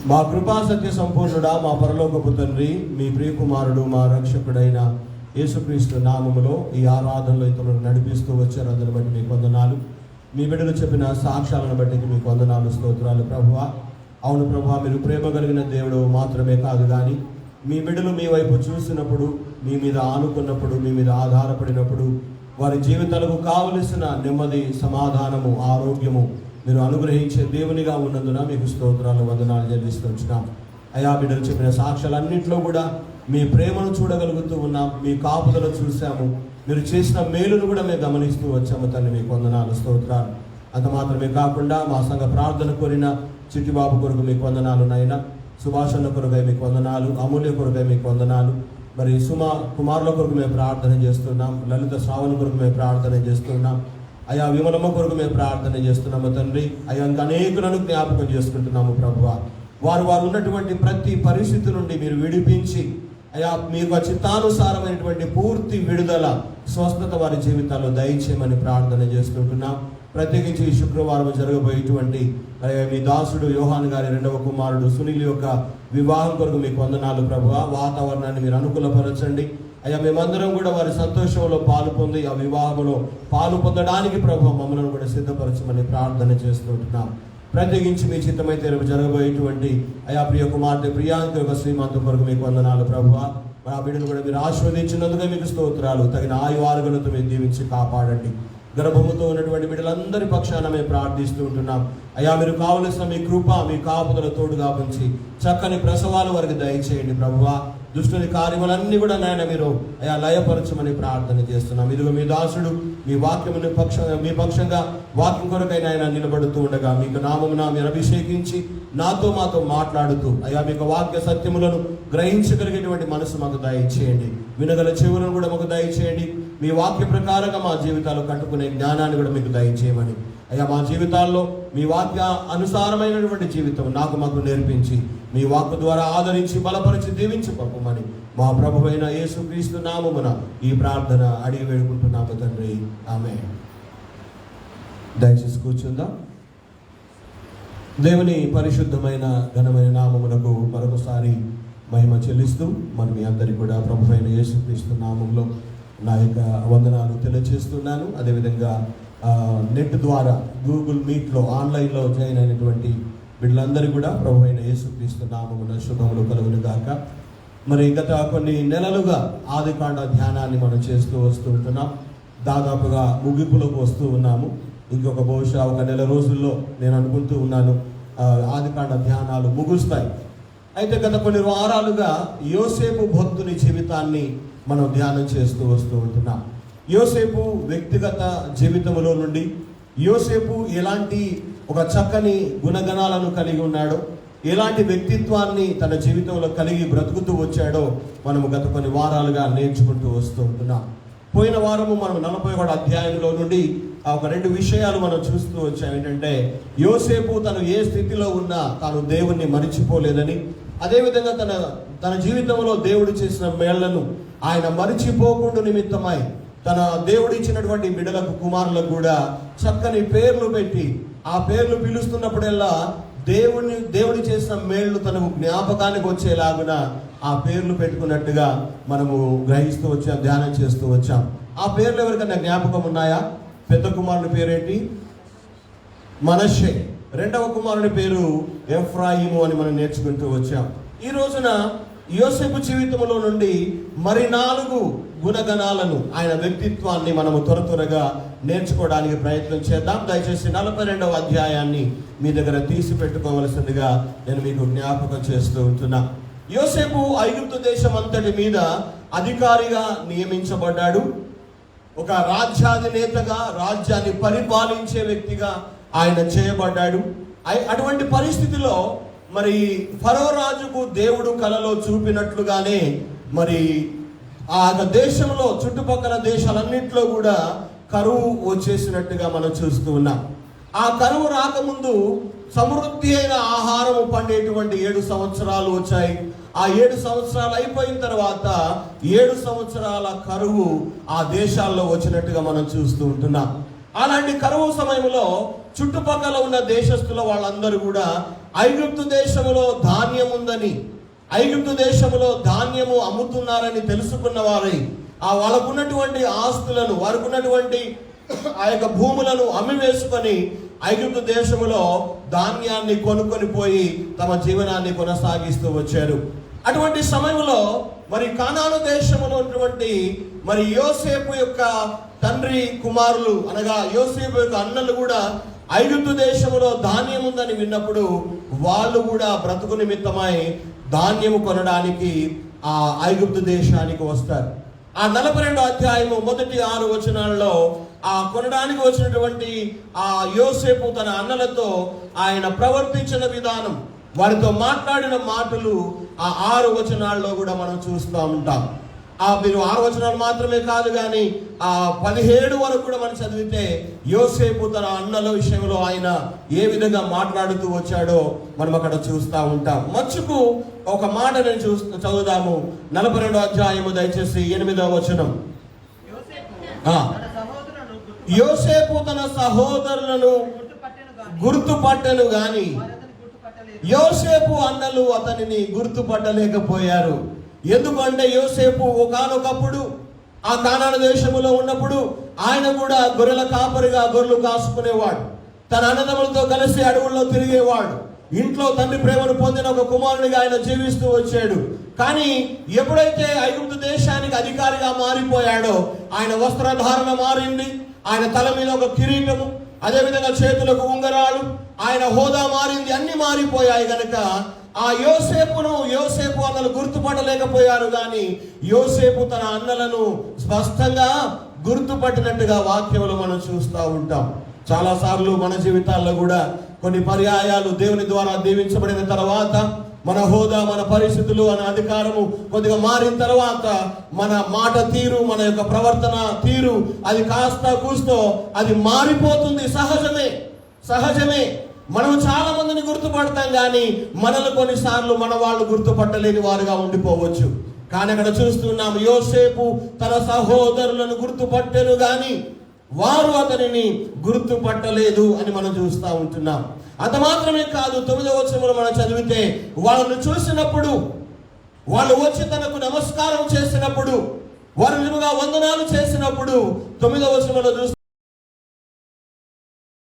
మా కృపా సత్య సంపూర్ణుడా, మా పరలోకపు తండ్రి, మీ ప్రియకుమారుడు, మా రక్షకుడైన యేసుక్రీస్తు నామములో ఈ ఆరాధనలో ఇతరులను నడిపిస్తూ వచ్చారు. అందుని బట్టి మీకు వందనాలు. మీ బిడ్డలు చెప్పిన సాక్ష్యాలను బట్టి మీకు వందనాలు, స్తోత్రాలు ప్రభువా. అవును ప్రభువా, మీరు ప్రేమ కలిగిన దేవుడు మాత్రమే కాదు, కానీ మీ బిడ్డలు మీ వైపు చూసినప్పుడు, మీ మీద ఆనుకున్నప్పుడు, మీ మీద ఆధారపడినప్పుడు వారి జీవితాలకు కావలసిన నెమ్మది, సమాధానము, ఆరోగ్యము మీరు అనుగ్రహించే దేవునిగా ఉన్నందున మీకు స్తోత్రాలు, వందనాలు చెల్లిస్తూ ఉంటున్నాం. అయా బిడ్డలు చెప్పిన సాక్ష్యాలన్నింటిలో కూడా మీ ప్రేమను చూడగలుగుతూ ఉన్నాం, మీ కాపుదలు చూసాము, మీరు చేసిన మేలును కూడా మేము గమనిస్తూ వచ్చాము. తండ్రి మీకు వందనాలు, స్తోత్రాలు. అంత మాత్రమే కాకుండా మా సంఘ ప్రార్థన కోరిన చిట్టిబాబు కొరకు మీకు వందనాలు నాయన, సుభాషణ కొరకై మీకు వందనాలు, అమూల్య కొరకై మీకు వందనాలు. మరి సుమా కుమారుల కొరకు మేము ప్రార్థన చేస్తున్నాం, లలిత శ్రావణ కొరకు మేము ప్రార్థన చేస్తున్నాం, అయా విమలమ్మ కొరకు మేము ప్రార్థన చేస్తున్నాము తండ్రి. అయా ఇంకా అనేకులను జ్ఞాపకం చేసుకుంటున్నాము ప్రభువా. వారు ఉన్నటువంటి ప్రతి పరిస్థితి నుండి మీరు విడిపించి అయా మీకు చిత్తానుసారమైనటువంటి పూర్తి విడుదల, స్వస్థత వారి జీవితాల్లో దయచేయమని ప్రార్థన చేసుకుంటున్నాం. ప్రత్యేకించి ఈ శుక్రవారం జరగబోయేటువంటి మీ దాసుడు యోహాన్ గారి రెండవ కుమారుడు సునీల్ యొక్క వివాహం కొరకు మీకు వందనాలు ప్రభువా. వాతావరణాన్ని మీరు అనుకూలపరచండి అయ్యా. మేమందరం కూడా వారి సంతోషంలో పాలు పొంది ఆ వివాహంలో పాలు పొందడానికి ప్రభు మమ్మల్ని కూడా సిద్ధపరచమని ప్రార్థన చేస్తుంటున్నాం. ప్రత్యేకించి మీ చిత్తమైతే రేపు జరగబోయేటువంటి అయా ప్రియ కుమార్తె ప్రియాంక యొక్క శ్రీమంతం కొరకు మీకు వందనాలు ప్రభువా. ఆ బిడ్డను కూడా మీరు ఆశీర్వదించినందుకే మీకు స్తోత్రాలు. తగిన ఆయువారుగులతో మీరు దీవించి కాపాడండి. గర్భముతో ఉన్నటువంటి బిడ్డలందరి పక్షాన మేము ప్రార్థిస్తూ ఉంటున్నాం. అయ్యా మీరు కావలసిన మీ కృప, మీ కాపుదల తోడుగా ఉంచి చక్కని ప్రసవాలు వారికి దయచేయండి ప్రభువా. దుష్టుని కార్యములన్నీ కూడా నాయన మీరు అయా లయపరచమని ప్రార్థన చేస్తున్నాం. ఇదిగో మీ దాసుడు మీ వాక్యముని మీ పక్షంగా వాక్యం కొరకైనా ఆయన నిలబడుతూ ఉండగా మీకు నామమున మీరు అభిషేకించి మాతో మాట్లాడుతూ అయా మీకు వాక్య సత్యములను గ్రహించగలిగేటువంటి మనసు మాకు దయచేయండి. వినగల చెవులను కూడా మాకు దయచేయండి. మీ వాక్య ప్రకారంగా మా జీవితాలు కట్టుకునే జ్ఞానాన్ని కూడా మీకు దయచేయమని అయ్యా, మా జీవితాల్లో మీ వాక్య అనుసారమైనటువంటి జీవితం మాకు నేర్పించి మీ వాక్కు ద్వారా ఆదరించి బలపరిచి దీవించి పంపమని మా ప్రభువైన యేసుక్రీస్తు నామమున ఈ ప్రార్థన అడిగి వేడుకుంటున్నాము తండ్రి, ఆమేన్. దయచేసి కూర్చుందాం. దేవుని పరిశుద్ధమైన ఘనమైన నామమునకు మరొకసారి మహిమ చెల్లిస్తూ మరి మీ అందరికీ కూడా ప్రభువైన యేసుక్రీస్తు నామంలో నా యొక్క వందనాలు తెలియజేస్తున్నాను. అదేవిధంగా నెట్ ద్వారా గూగుల్ మీట్లో ఆన్లైన్లో జాయిన్ అయినటువంటి వీళ్ళందరికీ కూడా ప్రభువైన యేసుక్రీస్తు నామమున శుభములు కలుగును గాక. మరి గత కొన్ని నెలలుగా ఆదికాండ ధ్యానాన్ని మనం చేస్తూ వస్తుంటున్నాం. దాదాపుగా ముగింపులోకి వస్తూ ఉన్నాము. ఇంకొక బహుశా ఒక నెల రోజుల్లో నేను అనుకుంటూ ఉన్నాను ఆదికాండ ధ్యానాలు ముగుస్తాయి. అయితే గత కొన్ని వారాలుగా యోసేపు భక్తుని జీవితాన్ని మనం ధ్యానం చేస్తూ వస్తూ ఉంటున్నాం. యోసేపు వ్యక్తిగత జీవితంలో నుండి యోసేపు ఎలాంటి ఒక చక్కని గుణగణాలను కలిగి ఉన్నాడో, ఎలాంటి వ్యక్తిత్వాన్ని తన జీవితంలో కలిగి బ్రతుకుతూ వచ్చాడో మనము గత కొన్ని వారాలుగా నేర్చుకుంటూ వస్తూ ఉంటున్నాం. పోయిన వారము మనం 41వ అధ్యాయంలో నుండి ఒక 2 విషయాలు మనం చూస్తూ వచ్చాం. ఏంటంటే యోసేపు తను ఏ స్థితిలో ఉన్నా తాను దేవుణ్ణి మరిచిపోలేదని, అదేవిధంగా తన జీవితంలో దేవుడు చేసిన మేళ్లను ఆయన మరిచిపోకుండా నిమిత్తమై తన దేవుడు ఇచ్చినటువంటి బిడ్డలకు కుమారులకు కూడా చక్కని పేర్లు పెట్టి ఆ పేర్లు పిలుస్తున్నప్పుడల్లా దేవుడి చేసిన మేళ్లు తనకు జ్ఞాపకానికి వచ్చేలాగున ఆ పేర్లు పెట్టుకున్నట్టుగా మనము గ్రహిస్తూ వచ్చాం, ధ్యానం చేస్తూ వచ్చాం. ఆ పేర్లు ఎవరికైనా జ్ఞాపకం ఉన్నాయా? పెద్ద కుమారుని పేరేంటి? మనష్షే. రెండవ కుమారుని పేరు ఎఫ్రాయిము అని మనం నేర్చుకుంటూ వచ్చాం. ఈ రోజున యోసేపు జీవితంలో నుండి మరి 4 గుణగణాలను, ఆయన వ్యక్తిత్వాన్ని మనము త్వరగా నేర్చుకోవడానికి ప్రయత్నం చేద్దాం. దయచేసి 42వ అధ్యాయాన్ని మీ దగ్గర తీసి పెట్టుకోవలసిందిగా నేను మీకు జ్ఞాపకం చేస్తూ ఉంటున్నా. యోసేపు ఐగుప్తు దేశం అంతటి మీద అధికారిగా నియమించబడ్డాడు. ఒక రాజ్యాధినేతగా, రాజ్యాన్ని పరిపాలించే వ్యక్తిగా ఆయన చేయబడ్డాడు. అటువంటి పరిస్థితిలో మరి ఫరో రాజుకు దేవుడు కలలో చూపినట్లుగానే మరి ఆ దేశంలో చుట్టుపక్కల దేశాలన్నింటిలో కూడా కరువు వచ్చేసినట్టుగా మనం చూస్తూ ఉన్నాం. ఆ కరువు రాకముందు సమృద్ధి అయిన ఆహారము పండేటువంటి 7 సంవత్సరాలు వచ్చాయి. ఆ 7 సంవత్సరాలు అయిపోయిన తర్వాత 7 సంవత్సరాల కరువు ఆ దేశాల్లో వచ్చినట్టుగా మనం చూస్తూ ఉంటున్నాం. అలాంటి కరువు సమయంలో చుట్టుపక్కల ఉన్న దేశస్తుల వాళ్ళందరూ కూడా ఐగుప్తు దేశములో ధాన్యం ఉందని, ఐగుప్తు దేశములో ధాన్యము అమ్ముతున్నారని తెలుసుకున్న వారై వాళ్ళకున్నటువంటి ఆస్తులను, వారికి ఉన్నటువంటి ఆ యొక్క భూములను అమ్మివేసుకొని ఐగుప్తు దేశములో ధాన్యాన్ని కొనుక్కొని పోయి తమ జీవనాన్ని కొనసాగిస్తూ వచ్చారు. అటువంటి సమయంలో మరి కానాను దేశంలో ఉన్నటువంటి మరి యోసేపు యొక్క తండ్రి కుమారులు అనగా యోసేపు యొక్క అన్నలు కూడా ఐగుప్తు దేశంలో ధాన్యం ఉందని విన్నప్పుడు వాళ్ళు కూడా బ్రతుకు నిమిత్తమై ధాన్యము కొనడానికి ఆ ఐగుప్తు దేశానికి వస్తారు. ఆ 42వ అధ్యాయము మొదటి 6 వచనాల్లో ఆ కొనడానికి వచ్చినటువంటి ఆ యోసేపు తన అన్నలతో ఆయన ప్రవర్తించిన విధానం, వారితో మాట్లాడిన మాటలు ఆ 6 వచనాల్లో కూడా మనం చూస్తూ ఉంటాం. మీరు 6 వచనాలు మాత్రమే కాదు కానీ 17 వరకు కూడా మనం చదివితే యోసేపు తన అన్నల విషయంలో ఆయన ఏ విధంగా మాట్లాడుతూ వచ్చాడో మనం అక్కడ చూస్తూ ఉంటాం. మచ్చుకు ఒక మాట నేను చదువుదాము. 42వ అధ్యాయము దయచేసి 8వ వచనం. యోసేపు తన సహోదరులను గుర్తుపట్టెను గాని యోసేపు అన్నలు అతనిని గుర్తుపట్టలేకపోయారు. ఎందుకంటే యోసేపు ఒకానొకప్పుడు ఆ కానాను దేశములో ఉన్నప్పుడు ఆయన కూడా గొర్రెల కాపరిగా గొర్రెలు కాసుకునేవాడు. తన అన్నదమ్ములతో కలిసి అడవుల్లో తిరిగేవాడు. ఇంట్లో తండ్రి ప్రేమను పొందిన ఒక కుమారునిగా ఆయన జీవిస్తూ వచ్చాడు. కానీ ఎప్పుడైతే ఐగుప్తు దేశానికి అధికారిగా మారిపోయాడో ఆయన వస్త్రధారణ మారింది. ఆయన తల మీద ఒక కిరీటము, అదేవిధంగా చేతులకు ఉంగరాలు, ఆయన హోదా మారింది. అన్ని మారిపోయాయి కనుక ఆ యోసేపు అన్నలు గుర్తుపట్టలేకపోయారు. కానీ యోసేపు తన అన్నలను స్పష్టంగా గుర్తుపట్టినట్టుగా వాక్యంలో మనం చూస్తూ ఉంటాం. చాలా సార్లు మన జీవితాల్లో కూడా కొన్ని పర్యాయాలు దేవుని ద్వారా దీవించబడిన తర్వాత మన హోదా, మన పరిస్థితులు, మన అధికారము కొద్దిగా మారిన తర్వాత మన మాట తీరు, మన యొక్క ప్రవర్తన తీరు అది కాస్త కూస్తో అది మారిపోతుంది. సహజమే. మనం చాలా మందిని గుర్తుపడతాం కానీ మనల్ని కొన్నిసార్లు మన వాళ్ళు గుర్తుపట్టలేని వారుగా ఉండిపోవచ్చు. కానీ అక్కడ చూస్తున్నాం యోసేపు తన సహోదరులను గుర్తుపట్టెను గాని వారు అతనిని గుర్తుపట్టలేదు అని మనం చూస్తూ ఉంటున్నాం. అంత మాత్రమే కాదు, 9వ వచనంలో మనం చదివితే వాళ్ళను చూసినప్పుడు, వాళ్ళు వచ్చి తనకు నమస్కారం చేసినప్పుడు, వారు నిజంగా వందనాలు చేసినప్పుడు 9వ వచనంలో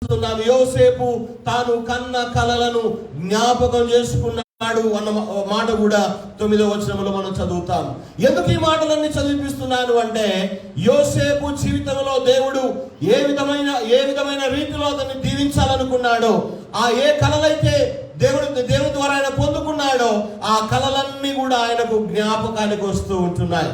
చూస్తున్నాం యోసేపు తాను కన్న కలలను జ్ఞాపకం చేసుకున్నాడు అన్న మాట కూడా 9వ వచనంలో మనం చదువుతాం. ఎందుకు ఈ మాటలన్నీ చదివిస్తున్నాను అంటే యోసేపు జీవితంలో దేవుడు ఏ విధమైన రీతిలో అతన్ని దీవించాలనుకున్నాడో, ఏ కలలైతే దేవుడి ద్వారా ఆయన పొందుకున్నాడో ఆ కలలన్నీ కూడా ఆయనకు జ్ఞాపకానికి వస్తూ ఉంటున్నాయి.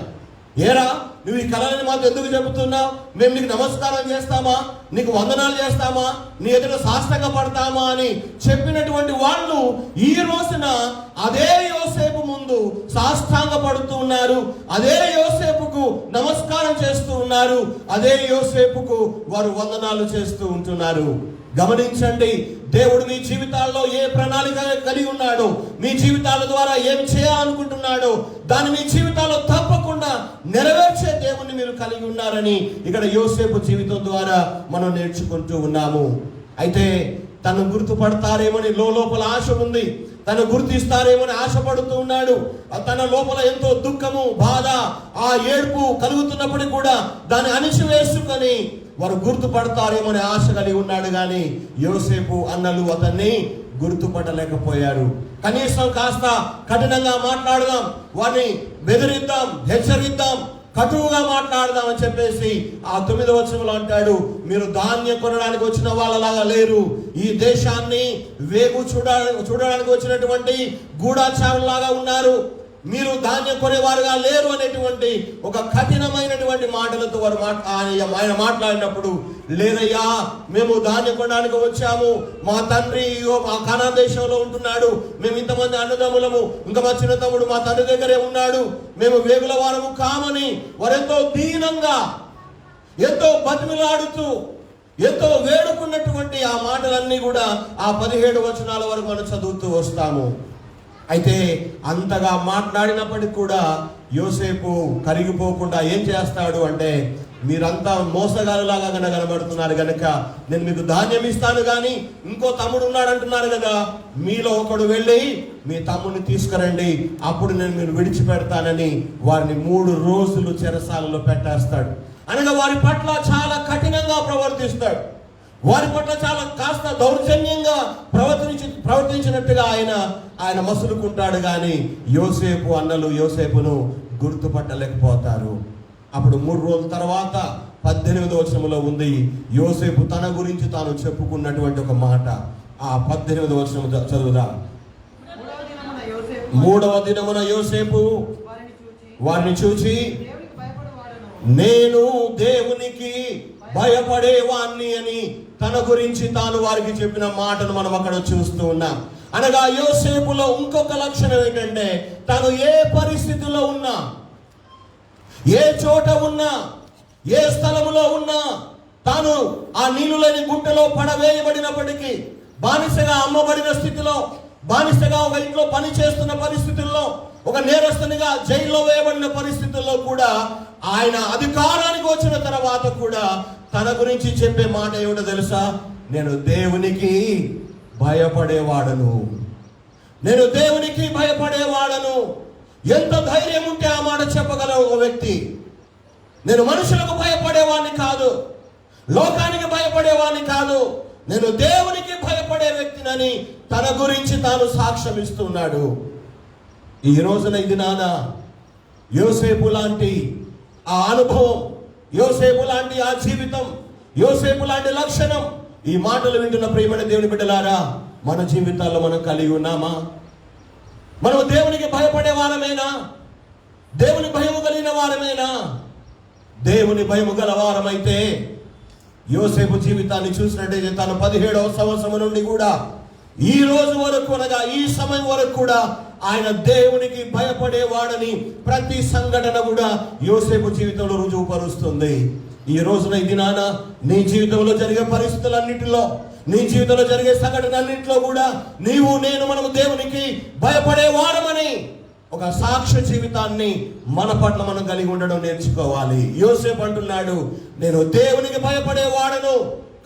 ఏరా నువ్వు ఈ కళలని మాకు ఎందుకు చెబుతున్నావు? మేము నీకు నమస్కారం చేస్తామా, నీకు వందనాలు చేస్తామా, నీ ఎదుట సాష్టాంగ పడతామా అని చెప్పినటువంటి వాళ్ళు ఈ రోజున అదే యోసేపు ముందు సాష్టాంగ పడుతూ ఉన్నారు. అదే యోసేపుకు నమస్కారం చేస్తూ ఉన్నారు. అదే యోసేపుకు వారు వందనాలు చేస్తూ ఉంటున్నారు. గమనించండి, దేవుడు మీ జీవితాల్లో ఏ ప్రణాళిక కలిగి ఉన్నాడో, మీ జీవితాల ద్వారా ఏం చేయాలనుకుంటున్నాడో దాన్ని మీ జీవితాల్లో తప్పకుండా నెరవేర్చే దేవుణ్ణి మీరు కలిగి ఉన్నారని ఇక్కడ యోసేపు జీవితం ద్వారా మనం నేర్చుకుంటూ ఉన్నాము. అయితే తను గుర్తుపడతారేమని లోపల ఆశ ఉంది, తను గుర్తిస్తారేమని ఆశపడుతూ ఉన్నాడు. తన లోపల ఎంతో దుఃఖము, బాధ, ఆ ఏడుపు కలుగుతున్నప్పటికీ కూడా దాన్ని అణిచివేసుకొని వారు గుర్తుపడతారేమని ఆశ కలిగి ఉన్నాడు. కానీ యోసేపు అన్నలు అతన్ని గుర్తుపట్టలేకపోయారు. కనీసం కాస్త కఠినంగా మాట్లాడదాం, వారిని బెదిరిద్దాం, హెచ్చరిద్దాం, కటువుగా మాట్లాడదాం అని చెప్పేసి ఆ 9వ వచనంలో అంటాడు, మీరు ధాన్యం కొనడానికి వచ్చిన వాళ్ళలాగా లేరు, ఈ దేశాన్ని వేగు చూడడానికి వచ్చినటువంటి గూఢచారులాగా ఉన్నారు, మీరు ధాన్యం కొనేవారుగా లేరు అనేటువంటి ఒక కఠినమైనటువంటి మాటలతో వారు ఆయన మాట్లాడినప్పుడు, లేదయ్యా మేము ధాన్యం కొనడానికి వచ్చాము, మా తండ్రి మా కానాను దేశంలో ఉంటున్నాడు, మేము ఇంతమంది అన్నదమ్ములము, ఇంకా మా చిన్న తమ్ముడు మా తండ్రి దగ్గరే ఉన్నాడు, మేము వేగుల వారము కామని వారెంతో దీనంగా, ఎంతో బతిమిలాడుతూ, ఎంతో వేడుకున్నటువంటి ఆ మాటలన్నీ కూడా ఆ 17 వచనాల వరకు మనం చదువుతూ వస్తాము. అయితే అంతగా మాట్లాడినప్పటికీ కూడా యోసేపు కరిగిపోకుండా ఏం చేస్తాడు అంటే, మీరంతా మోసగాళ్ళలాగా కనబడుతున్నారు కనుక నేను మీకు ధాన్యం ఇస్తాను, కానీ ఇంకో తమ్ముడు ఉన్నాడు అంటున్నారు కదా, మీలో ఒకడు వెళ్ళి మీ తమ్ముడిని తీసుకురండి, అప్పుడు నేను మీరు విడిచిపెడతానని వారిని 3 రోజులు చెరసాలలో పెట్టేస్తాడు. అనగా వారి పట్ల చాలా కఠినంగా ప్రవర్తిస్తాడు. వారి పట్ల చాలా కాస్త దౌర్జన్యంగా ప్రవర్తించినట్టుగా ఆయన మసులుకుంటాడు. కానీ యోసేపు అన్నలు యోసేపును గుర్తుపట్టలేకపోతారు. అప్పుడు 3 రోజుల తర్వాత 18వ వచనంలో ఉంది, యోసేపు తన గురించి తాను చెప్పుకున్నటువంటి ఒక మాట. ఆ 18వ వచనం చదువుదాం. 3వ దినమున యోసేపు వారిని చూచి, నేను దేవునికి భయపడేవాణ్ణి అని తన గురించి తాను వారికి చెప్పిన మాటను మనం అక్కడ చూస్తూ ఉన్నాం. అనగా యోసేపులో ఇంకొక లక్షణం ఏంటంటే, తాను ఏ పరిస్థితిలో ఉన్నా, ఏ చోట ఉన్నా, ఏ స్థలములో ఉన్నా, తాను ఆ నీళ్లు లేని గుట్టలో పడవేయబడినప్పటికీ, బానిసగా అమ్మబడిన స్థితిలో, బానిసగా ఒక ఇంట్లో పని చేస్తున్న పరిస్థితుల్లో, ఒక నేరస్తునిగా జైల్లో వేయబడిన పరిస్థితుల్లో కూడా, ఆయన అధికారానికి వచ్చిన తర్వాత కూడా తన గురించి చెప్పే మాట ఏమిటో తెలుసా? నేను దేవునికి భయపడేవాడను, నేను దేవునికి భయపడేవాడను. ఎంత ధైర్యం ఉంటే ఆ మాట చెప్పగల ఒక వ్యక్తి. నేను మనుషులకు భయపడేవాడిని కాదు, లోకానికి భయపడేవాడిని కాదు, నేను దేవునికి భయపడే వ్యక్తినని తన గురించి తాను సాక్ష్యం ఇస్తున్నాడు. ఈ రోజున ఇది నాన్న యోసేపు లాంటి ఆ అనుభవం, యోసేపు లాంటి ఆ జీవితం, యోసేపు లాంటి లక్షణం, ఈ మాటలు వింటున్న ప్రియమైన దేవుని బిడ్డలారా, మన జీవితాల్లో మనం కలిగి ఉన్నామా? మనం దేవునికి భయపడే వారమేనా? దేవుని భయము కలిగిన వారమేనా? దేవుని భయము గల వారమైతే యోసేపు జీవితాన్ని చూసినట్టయితే తను 17వ సంవత్సరం నుండి కూడా ఈ రోజు వరకు, అనగా ఈ సమయం వరకు కూడా ఆయన దేవునికి భయపడేవాడని ప్రతి సంఘటన కూడా యోసేపు జీవితంలో రుజువుపరుస్తుంది. ఈ రోజున ఈ దినాన నీ జీవితంలో జరిగే పరిస్థితులన్నింటిలో, నీ జీవితంలో జరిగే సంఘటనలన్నింటిలో కూడా నీవు నేను మనము దేవునికి భయపడేవాడమని ఒక సాక్ష్య జీవితాన్ని మన పట్ల మనం కలిగి ఉండడం నేర్చుకోవాలి. యోసేపు అంటున్నాడు, నేను దేవునికి భయపడేవాడను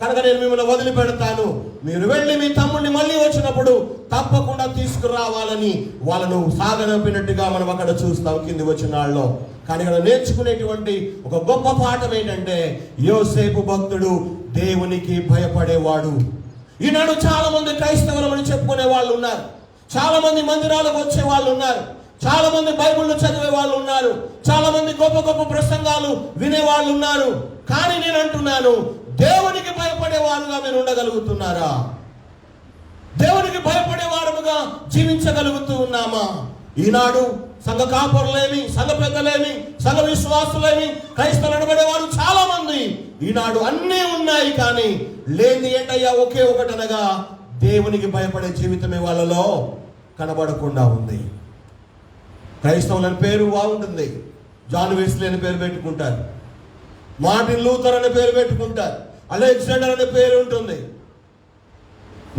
కనుక నేను మిమ్మల్ని వదిలిపెడతాను, మీరు వెళ్ళి మీ తమ్ముడిని మళ్ళీ వచ్చినప్పుడు తప్పకుండా తీసుకురావాలని వాళ్ళను సాగనంపినట్టుగా మనం అక్కడ చూస్తాం కింది వచ్చిన వాళ్ళలో. కానీ ఇక్కడ నేర్చుకునేటువంటి ఒక గొప్ప పాఠం ఏంటంటే, యోసేపు భక్తుడు దేవునికి భయపడేవాడు. ఈనాడు చాలా మంది క్రైస్తవులని చెప్పుకునే వాళ్ళు ఉన్నారు, చాలా మంది మందిరాలకు వచ్చే వాళ్ళు ఉన్నారు, చాలా మంది బైబిల్ చదివే వాళ్ళు ఉన్నారు, చాలా మంది గొప్ప గొప్ప ప్రసంగాలు వినేవాళ్ళు ఉన్నారు. కానీ నేను అంటున్నాను, దేవునికి భయపడేవారుగా మీరు ఉండగలుగుతున్నారా? దేవునికి భయపడేవారుగా జీవించగలుగుతూ ఉన్నామా? ఈనాడు సంఘ కాపరులేమి, సంఘ పెద్దలేమి, సంఘ విశ్వాసులేమి, క్రైస్తవులు అనబడేవారు చాలా మంది ఈనాడు అన్నీ ఉన్నాయి, కానీ లేని ఏంటయ్యా ఒకే ఒకటనగా దేవునికి భయపడే జీవితమే వాళ్ళలో కనబడకుండా ఉంది. క్రైస్తవులని పేరు బాగుంటుంది, జాన్ వెస్లీ అని పేరు పెట్టుకుంటారు, మార్టిన్ లూథర్ అనే పేరు పెట్టుకుంటారు, అలెగ్జాండర్ అనే పేరు ఉంటుంది.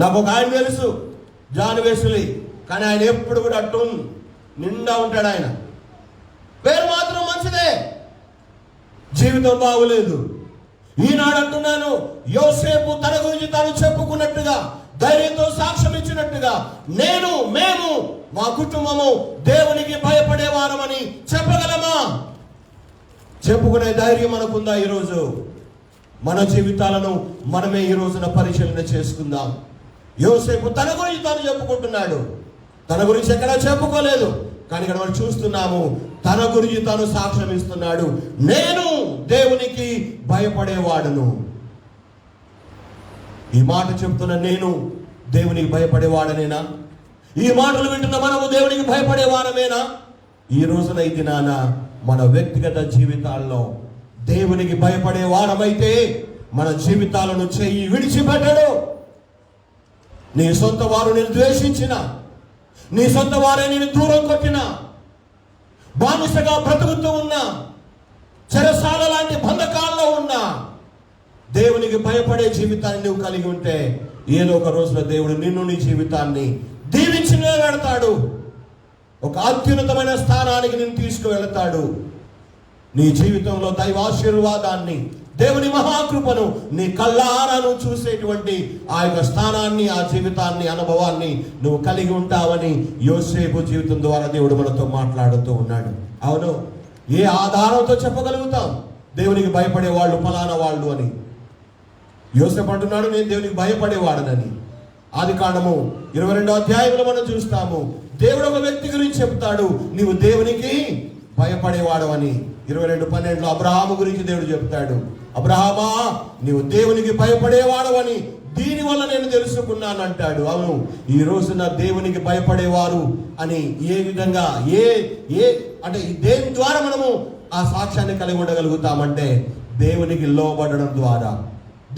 నాకు ఒక ఆయన తెలుసు, జాన్ వెస్లీ, కానీ ఆయన ఎప్పుడు కూడా అట్టున్ నిండా ఉంటాడు. ఆయన పేరు మాత్రం మంచిదే, జీవితం బాగులేదు. ఈనాడు అంటున్నాను, యోసేపు తన గురించి తాను చెప్పుకున్నట్టుగా, ధైర్యంతో సాక్ష్యం ఇచ్చినట్టుగా, మేము మా కుటుంబము దేవునికి భయపడేవారమని చెప్పగలమా? చెప్పుకునే ధైర్యం మనకుందా? ఈరోజు మన జీవితాలను మనమే ఈ రోజున పరిశీలన చేసుకుందాం. యోసేపు తన గురించి తాను చెప్పుకుంటున్నాడు, తన గురించి ఎక్కడా చెప్పుకోలేదు, కానీ ఇక్కడ మనం చూస్తున్నాము తన గురించి తాను సాక్ష్యం ఇస్తున్నాడు, నేను దేవునికి భయపడేవాడును. ఈ మాట చెప్తున్న నేను దేవునికి భయపడేవాడనేనా? ఈ మాటలు వింటున్న మనము దేవునికి భయపడేవారమేనా? ఈ రోజున ఈ దినాన మన వ్యక్తిగత జీవితాల్లో దేవునికి భయపడే వారమైతే మన జీవితాలను చెయ్యి విడిచిపెట్టడు. నీ సొంత వారు నేను ద్వేషించిన, నీ సొంత వారే నేను దూరం కొట్టిన, బానిసగా బ్రతుకుతూ ఉన్నా, చెరసాల లాంటి బంధకాల్లో ఉన్నా, దేవునికి భయపడే జీవితాన్ని నువ్వు కలిగి ఉంటే ఏదో ఒక రోజున దేవుడు నిన్ను నీ జీవితాన్ని దీవించి నిలబెడతాడు. ఒక అత్యున్నతమైన స్థానానికి నేను తీసుకువెళతాడు. నీ జీవితంలో దైవాశీర్వాదాన్ని, దేవుని మహాకృపను నీ కళ్ళారాను చూసేటువంటి ఆ యొక్క స్థానాన్ని, ఆ జీవితాన్ని, అనుభవాన్ని నువ్వు కలిగి ఉంటావని యోసేపు జీవితం ద్వారా దేవుడు మనతో మాట్లాడుతూ ఉన్నాడు. అవును, ఏ ఆధారంతో చెప్పగలుగుతాం దేవునికి భయపడే వాళ్ళు ఫలానా వాళ్ళు అని? యోసేపు అంటున్నాడు, నేను దేవునికి భయపడేవాడనని. ఆదికాండము 22వ అధ్యాయంలో మనం చూస్తాము, దేవుడు ఒక వ్యక్తి గురించి చెప్తాడు, నీవు దేవునికి భయపడేవాడు అని. 22:12 అబ్రహాము గురించి దేవుడు చెప్తాడు, అబ్రహామా నీవు దేవునికి భయపడేవాడు అని దీనివల్ల నేను తెలుసుకున్నాను అంటాడు. అవును, ఈ రోజున దేవునికి భయపడేవారు అని ఏ విధంగా అంటే దేని ద్వారా మనము ఆ సాక్ష్యాన్ని కలిగి ఉండగలుగుతామంటే దేవునికి లోబడడం ద్వారా,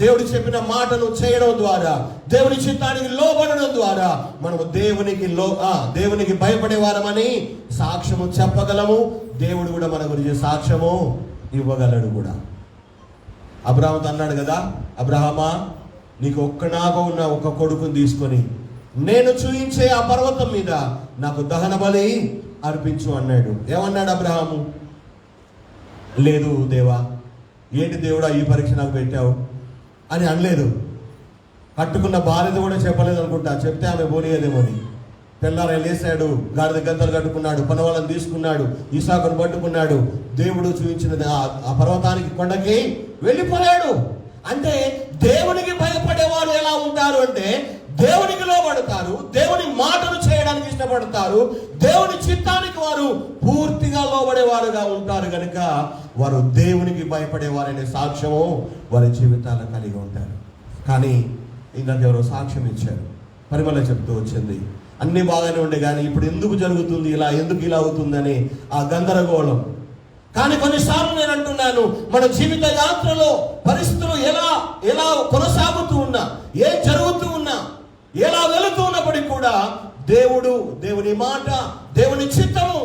దేవుడు చెప్పిన మాటను చేయడం ద్వారా, దేవుని చిత్తానికి లోబడడం ద్వారా మనము దేవునికి భయపడేవారమని సాక్ష్యము చెప్పగలము. దేవుడు కూడా మన గురించి సాక్ష్యము ఇవ్వగలడు కూడా. అబ్రహాముతో అన్నాడు కదా, అబ్రహామా నీకు నాకు ఉన్న ఒక కొడుకుని తీసుకొని నేను చూయించే ఆ పర్వతం మీద నాకు దహన బలి అర్పించు అన్నాడు. ఏమన్నాడు అబ్రహాము? లేదు దేవా, ఏంటి దేవుడా ఈ పరీక్ష నాకు పెట్టావు అని అనలేదు. కట్టుకున్న భార్యతో కూడా చెప్పలేదు అనుకుంటా, చెప్తే ఆమె పోనీయదేమోని. తెల్లారే లేసాడు, గాడిద గంతలు కట్టుకున్నాడు, పనవాళ్ళని తీసుకున్నాడు, ఇసాకును పట్టుకున్నాడు, దేవుడు చూపించిన ఆ పర్వతానికి, కొండకి వెళ్ళిపోయాడు. అంటే దేవునికి భయపడేవారు ఎలా ఉంటారు అంటే దేవునికి లోబడతారు, దేవుని మాటలు చేయడానికి ఇష్టపడతారు, దేవుని చిత్తానికి వారు పూర్తిగా లోబడేవారుగా ఉంటారు కనుక వారు దేవునికి భయపడేవారనే సాక్ష్యము వారి జీవితాలను కలిగి ఉంటారు. కానీ ఇందాక ఎవరో సాక్ష్యం ఇచ్చారు, పరిమళ చెప్తూ వచ్చింది, అన్ని బాగానే ఉండే కానీ ఇప్పుడు ఎందుకు జరుగుతుంది ఇలా, ఎందుకు ఇలా అవుతుందని ఆ గందరగోళం. కానీ కొన్నిసార్లు నేను అంటున్నాను, మన జీవిత యాత్రలో పరిస్థితులు ఎలా కొనసాగుతూ ఉన్నా, ఏం జరుగుతూ ఉన్నా, ఎలా వెళుతూ ఉన్నప్పటికీ కూడా దేవుని మాట, దేవుని చిత్తము,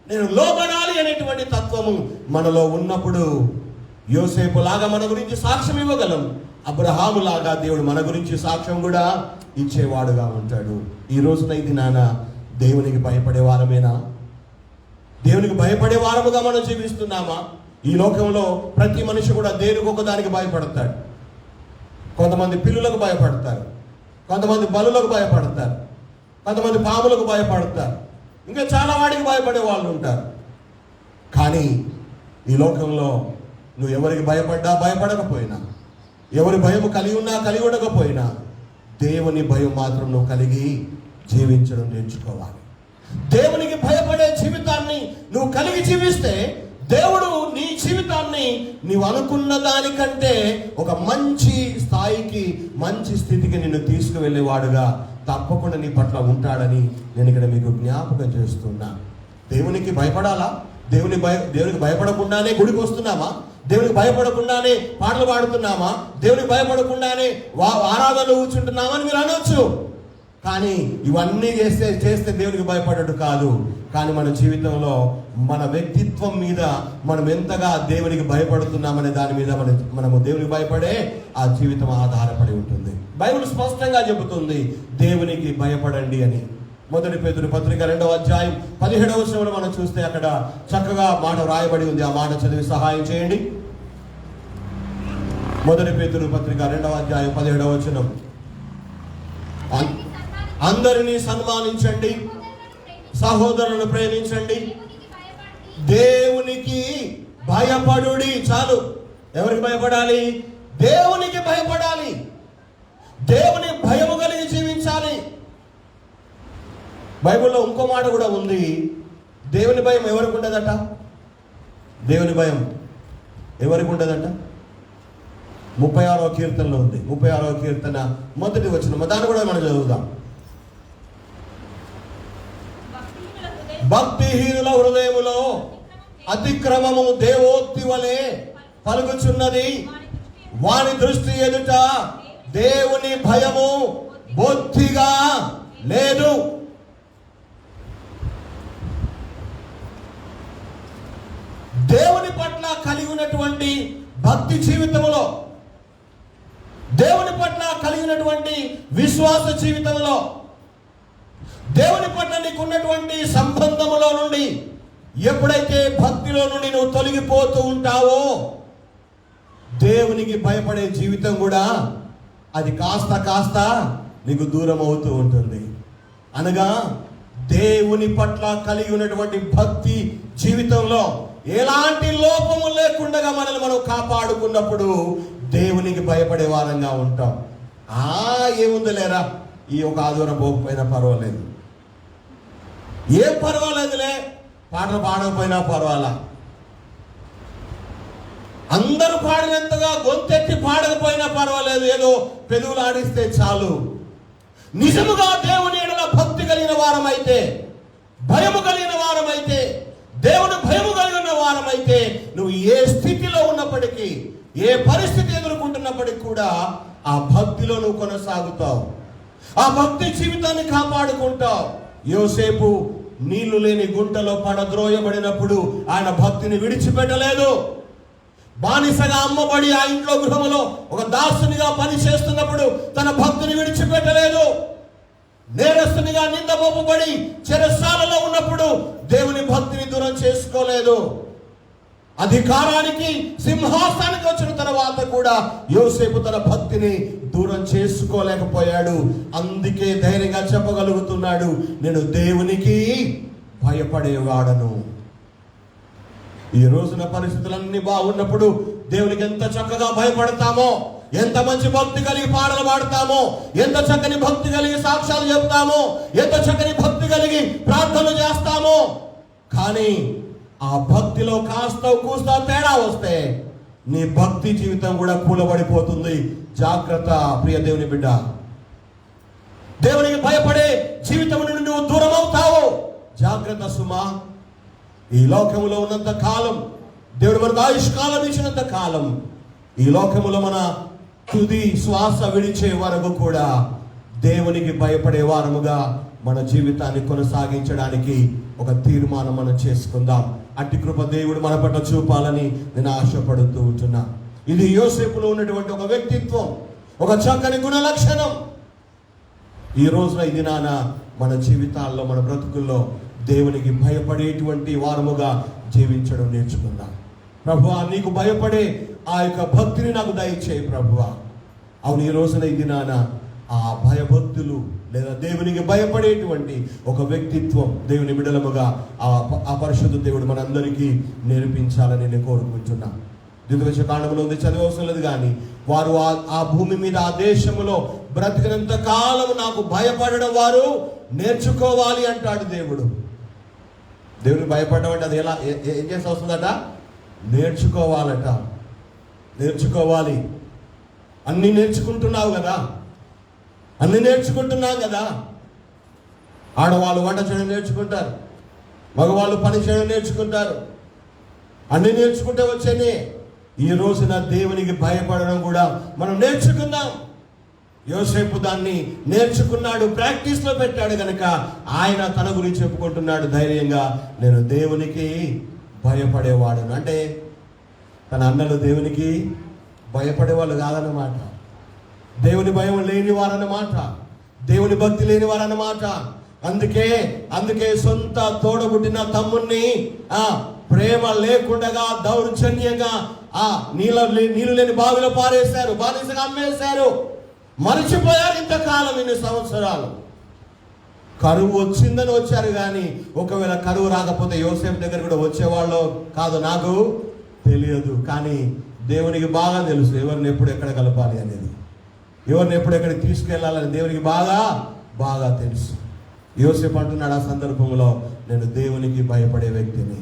నేను లోబడాలి అనేటువంటి తత్వము మనలో ఉన్నప్పుడు యోసేపు లాగా మన గురించి సాక్ష్యం ఇవ్వగలం. అబ్రహాము లాగా దేవుడు మన గురించి సాక్ష్యం కూడా ఇచ్చేవాడుగా ఉంటాడు. ఈ రోజున ఇది దేవునికి భయపడే వారమేనా? దేవునికి భయపడే వారముగా మనం జీవిస్తున్నామా? ఈ లోకంలో ప్రతి మనిషి కూడా దేనికి ఒకదానికి భయపడతాడు. కొంతమంది పిల్లులకు భయపడతారు, కొంతమంది బలులకు భయపడతారు, కొంతమంది పాములకు భయపడతారు, ఇంకా చాలా వాడికి భయపడే వాళ్ళు ఉంటారు. కానీ ఈ లోకంలో నువ్వు ఎవరికి భయపడ్డా భయపడకపోయినా, ఎవరి భయం కలిగి ఉన్నా కలిగి ఉండకపోయినా, దేవుని భయం మాత్రం నువ్వు కలిగి జీవించడం నేర్చుకోవాలి. దేవునికి భయపడే జీవితాన్ని నువ్వు కలిగి జీవిస్తే దేవుడు నీ జీవితాన్ని నీవు అనుకున్న దానికంటే ఒక మంచి స్థాయికి, మంచి స్థితికి నిన్ను తీసుకువెళ్ళేవాడుగా తప్పకుండా నీ పట్ల ఉంటాడని నేను ఇక్కడ మీకు జ్ఞాపకం చేస్తున్నా. దేవునికి భయపడాలా? దేవునికి భయపడకుండానే గుడికి వస్తున్నామా? దేవునికి భయపడకుండానే పాటలు పాడుతున్నామా? దేవునికి భయపడకుండానే ఆరాధనలు కూర్చుంటున్నామని మీరు అనొచ్చు. కానీ ఇవన్నీ చేస్తే దేవునికి భయపడడు కాదు. కానీ మన జీవితంలో మన వ్యక్తిత్వం మీద మనం ఎంతగా దేవునికి భయపడుతున్నామనే దాని మీద మనము దేవునికి భయపడే ఆ జీవితం ఆధారపడి ఉంటుంది. బైబిల్ స్పష్టంగా చెబుతుంది దేవునికి భయపడండి అని. 1 పేతురు పత్రిక 2వ అధ్యాయం 17వ వచనంలో మనం చూస్తే అక్కడ చక్కగా మాట రాయబడి ఉంది. ఆ మాట చదివి సహాయం చేయండి. 1 పేతురు పత్రిక 2వ అధ్యాయం 17వ వచనం. అందరినీ సన్మానించండి, సహోదరులను ప్రేమించండి, దేవునికి భయపడుడి. చాలు. ఎవరికి భయపడాలి? దేవునికి భయపడాలి. దేవుని భయము కలిగి జీవించాలి. బైబిల్లో ఇంకో మాట కూడా ఉంది, దేవుని భయం ఎవరికి ఉండదట? దేవుని భయం ఎవరికి ఉండదట? 36వ కీర్తనలో ఉంది. 36వ కీర్తన 1వ వచనం, దాన్ని కూడా మనం చదువుదాం. భక్తిహీనుల హృదయములో అతిక్రమము దేవోక్తి వలె పలుకుచున్నది, వాని దృష్టి ఎదుట దేవుని భయము బొత్తిగా లేదు. దేవుని పట్ల కలిగి ఉన్నటువంటి భక్తి జీవితంలో, దేవుని పట్ల కలిగినటువంటి విశ్వాస జీవితంలో, దేవుని పట్ల నీకున్నటువంటి సంబంధము ఎప్పుడైతే భక్తిలో నుండి నువ్వు తొలగిపోతూ ఉంటావో దేవునికి భయపడే జీవితం కూడా అది కాస్త కాస్త నీకు దూరం అవుతూ ఉంటుంది. అనగా దేవుని పట్ల కలిగి ఉన్నటువంటి భక్తి జీవితంలో ఎలాంటి లోపము లేకుండా మనల్ని మనం కాపాడుకున్నప్పుడు దేవునికి భయపడే వారంగా ఉంటాం. ఏముంది లేరా, ఈ ఒక ఆదివారం పోకపోయినా పర్వాలేదు, ఏం పర్వాలేదులే, పాటలు పాడకపోయినా పర్వాలా, అందరూ పాడినంతగా గొంతెత్తి పాడకపోయినా పర్వాలేదు, ఏదో పెదవులు ఆడిస్తే చాలు. నిజముగా దేవుని ఎడల భక్తి కలిగిన వారమైతే, భయము కలిగిన వారమైతే, దేవుని భయము కలిగిన వారమైతే నువ్వు ఏ స్థితిలో ఉన్నప్పటికీ, ఏ పరిస్థితి ఎదుర్కొంటున్నప్పటికీ కూడా ఆ భక్తిలో నువ్వు కొనసాగుతావు, ఆ భక్తి జీవితాన్ని కాపాడుకుంటావు. యోసేపు నీళ్లు లేని గుంటలో పడద్రోయబడినప్పుడు ఆయన భక్తిని విడిచిపెట్టలేదు. బానిసగా అమ్మబడి ఆ ఇంట్లో గృహములో ఒక దాసునిగా పని చేస్తున్నప్పుడు తన భక్తిని విడిచిపెట్టలేదు. నేరస్తునిగా నిందమోపబడి చెరసాలలో ఉన్నప్పుడు దేవుని భక్తిని దూరం చేసుకోలేదు. అధికారానికి సింహాసనానికి వచ్చిన తర్వాత కూడా యోసేపు తన భక్తిని దూరం చేసుకోలేకపోయాడు. అందుకే ధైర్యంగా చెప్పగలుగుతున్నాడు, నేను దేవునికి భయపడేవాడను. ఈ రోజున పరిస్థితులన్నీ బాగున్నప్పుడు దేవునికి ఎంత చక్కగా భయపడతామో, ఎంత మంచి భక్తి కలిగి పాటలు పాడతామో, ఎంత చక్కని భక్తి కలిగి సాక్ష్యాలు చెబుతామో, ఎంత చక్కని భక్తి కలిగి ప్రార్థనలు చేస్తామో. కానీ ఆ భక్తిలో కాస్త కూస్త తేడా వస్తే నీ భక్తి జీవితం కూడా కూలబడిపోతుంది. జాగ్రత్త ప్రియ దేవుని బిడ్డ, దేవునికి భయపడే జీవితం నుండి నువ్వు దూరం అవుతావు. జాగ్రత్త సుమా. ఈ లోకములో ఉన్నంత కాలం, దేవుడు మనకు ఆయుష్కాలం ఇచ్చినంత కాలం, ఈ లోకములో మన తుది శ్వాస విడిచే వరకు కూడా దేవునికి భయపడే వారముగా మన జీవితాన్ని కొనసాగించడానికి ఒక తీర్మానం మనం చేసుకుందాం. అట్టి కృప దేవుడు మన పట్ల చూపాలని నేను ఆశపడుతూ ఉంటున్నా. ఇది యోసేపులో ఉన్నటువంటి ఒక వ్యక్తిత్వం, ఒక చక్కని గుణ లక్షణం. ఈ రోజున ఇది నాన్న మన జీవితాల్లో, మన బ్రతుకుల్లో దేవునికి భయపడేటువంటి వారముగా జీవించడం నేర్చుకుందాం. ప్రభువా, నీకు భయపడే ఆ యొక్క భక్తిని నాకు దయచేయి ప్రభువా. అవును, ఈ రోజున ఇది నాన్న ఆ భయభక్తులు లేదా దేవునికి భయపడేటువంటి ఒక వ్యక్తిత్వం దేవుని బిడ్డలముగా ఆ పరిశుద్ధ దేవుడు మనందరికీ నేర్పించాలని నేను కోరుకుంటున్నా. ద్వితీయ కాండములో ఉంది, చదివవసరం లేదు, కానీ వారు ఆ భూమి మీద ఆ దేశములో బ్రతికినంత కాలం నాకు భయపడడం వారు నేర్చుకోవాలి అంటాడు దేవుడు. దేవునికి భయపడడం అంటే అది ఎలా ఏం చేసి వస్తుందట? నేర్చుకోవాలట. నేర్చుకోవాలి. అన్నీ నేర్చుకుంటున్నావు కదా, అన్నీ నేర్చుకుంటున్నాం కదా. ఆడవాళ్ళు వంట చేయడం నేర్చుకుంటారు, మగవాళ్ళు పని చేయడం నేర్చుకుంటారు. అన్నీ నేర్చుకుంటే వచ్చేనే. ఈ రోజున దేవునికి భయపడడం కూడా మనం నేర్చుకుందాం. యోసేపు దాన్ని నేర్చుకున్నాడు, ప్రాక్టీస్లో పెట్టాడు కనుక ఆయన తన గురించి చెప్పుకుంటున్నాడు ధైర్యంగా, నేను దేవునికి భయపడేవాడు. అంటే తన అన్నలు దేవునికి భయపడేవాళ్ళు కాదన్నమాట, దేవుని భయం లేని వారన్నమాట, దేవుని భక్తి లేని వారన్నమాట. అందుకే సొంత తోడబుట్టిన తమ్ముణ్ణి ప్రేమ లేకుండా దౌర్జన్యంగా నీళ్లు లేని బావిలో పారేశారు, బానిసగా అమ్మేశారు. మరిచిపోయారు ఇంతకాలం, ఇన్ని సంవత్సరాలు. కరువు వచ్చిందని వచ్చారు, కానీ ఒకవేళ కరువు రాకపోతే యోసేపు దగ్గర కూడా వచ్చేవాళ్ళు కాదు నాకు తెలియదు. కానీ దేవునికి బాగా తెలుసు ఎవరిని ఎప్పుడు ఎక్కడ కలపాలి అనేది, ఎవరిని ఎప్పుడు ఎక్కడికి తీసుకెళ్ళాలని దేవునికి బాగా తెలుసు. యోసేపు అంటున్నాడు ఆ సందర్భంలో, నేను దేవునికి భయపడే వ్యక్తిని.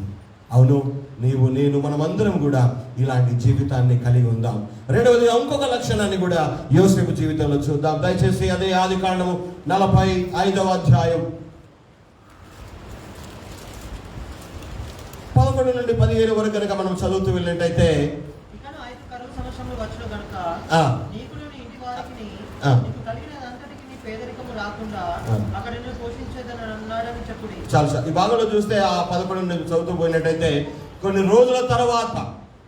అవును, నీవు నేను మనమందరం కూడా ఇలాంటి జీవితాన్ని కలిగి ఉందాం. రెండవది ఇంకొక లక్షణాన్ని కూడా యోసేపు జీవితంలో చూద్దాం. దయచేసి అదే ఆదికాండము 45వ అధ్యాయం 11 నుండి 17 వరకు కనుక మనం చదువుతూ వెళ్ళినట్టయితే, చాలు సార్. ఈ భాగంలో చూస్తే ఆ 11 నుండి చదువుతూ పోయినట్టయితే, కొన్ని రోజుల తర్వాత,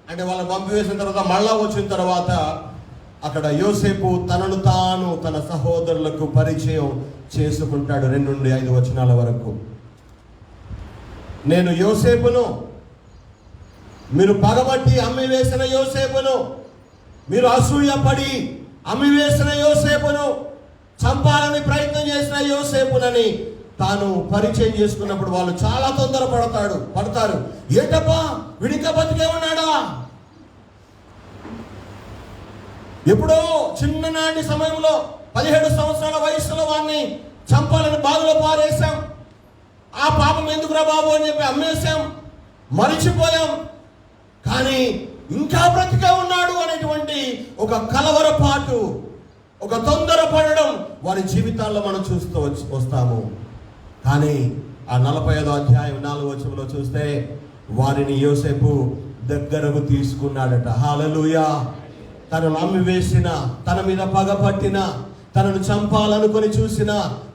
అంటే వాళ్ళని పంపివేసిన తర్వాత మళ్ళా వచ్చిన తర్వాత అక్కడ యోసేపు తనను తాను తన సహోదరులకు పరిచయం చేసుకుంటాడు. 2 నుండి 5 వచనాల వరకు. నేను యోసేపును, మీరు పగబట్టి అమ్మివేసిన యోసేపును, మీరు అసూయపడి అమ్మివేసిన యోసేపును, చంపాలని ప్రయత్నం చేసిన యోసేపునని తాను పరిచయం చేసుకున్నప్పుడు వాళ్ళు చాలా పడతారు. ఏంటబ్బా విడిగా బతికే ఉన్నాడా? ఎప్పుడో చిన్ననాటి సమయంలో 17 సంవత్సరాల వయసులో వాడిని చంపాలని బాధలో పారేశాం. ఆ పాపం ఎందుకురా బాబు అని చెప్పి అమ్మేశాం, మరిచిపోయాం. కానీ ఇంకా బ్రతికే ఉన్నాడు అనేటువంటి ఒక కలవరపాటు, ఒక తొందరపడడం వారి జీవితాల్లో మనం చూస్తూ వస్తాము. కానీ ఆ 45వ అధ్యాయం 4వ వచనంలో చూస్తే వారిని యోసేపు దగ్గరకు తీసుకున్నాడట. హల్లెలూయా. తనను అమ్మివేసిన, తన మీద పగపట్టిన, తనను చంపాలనుకొని చూసిన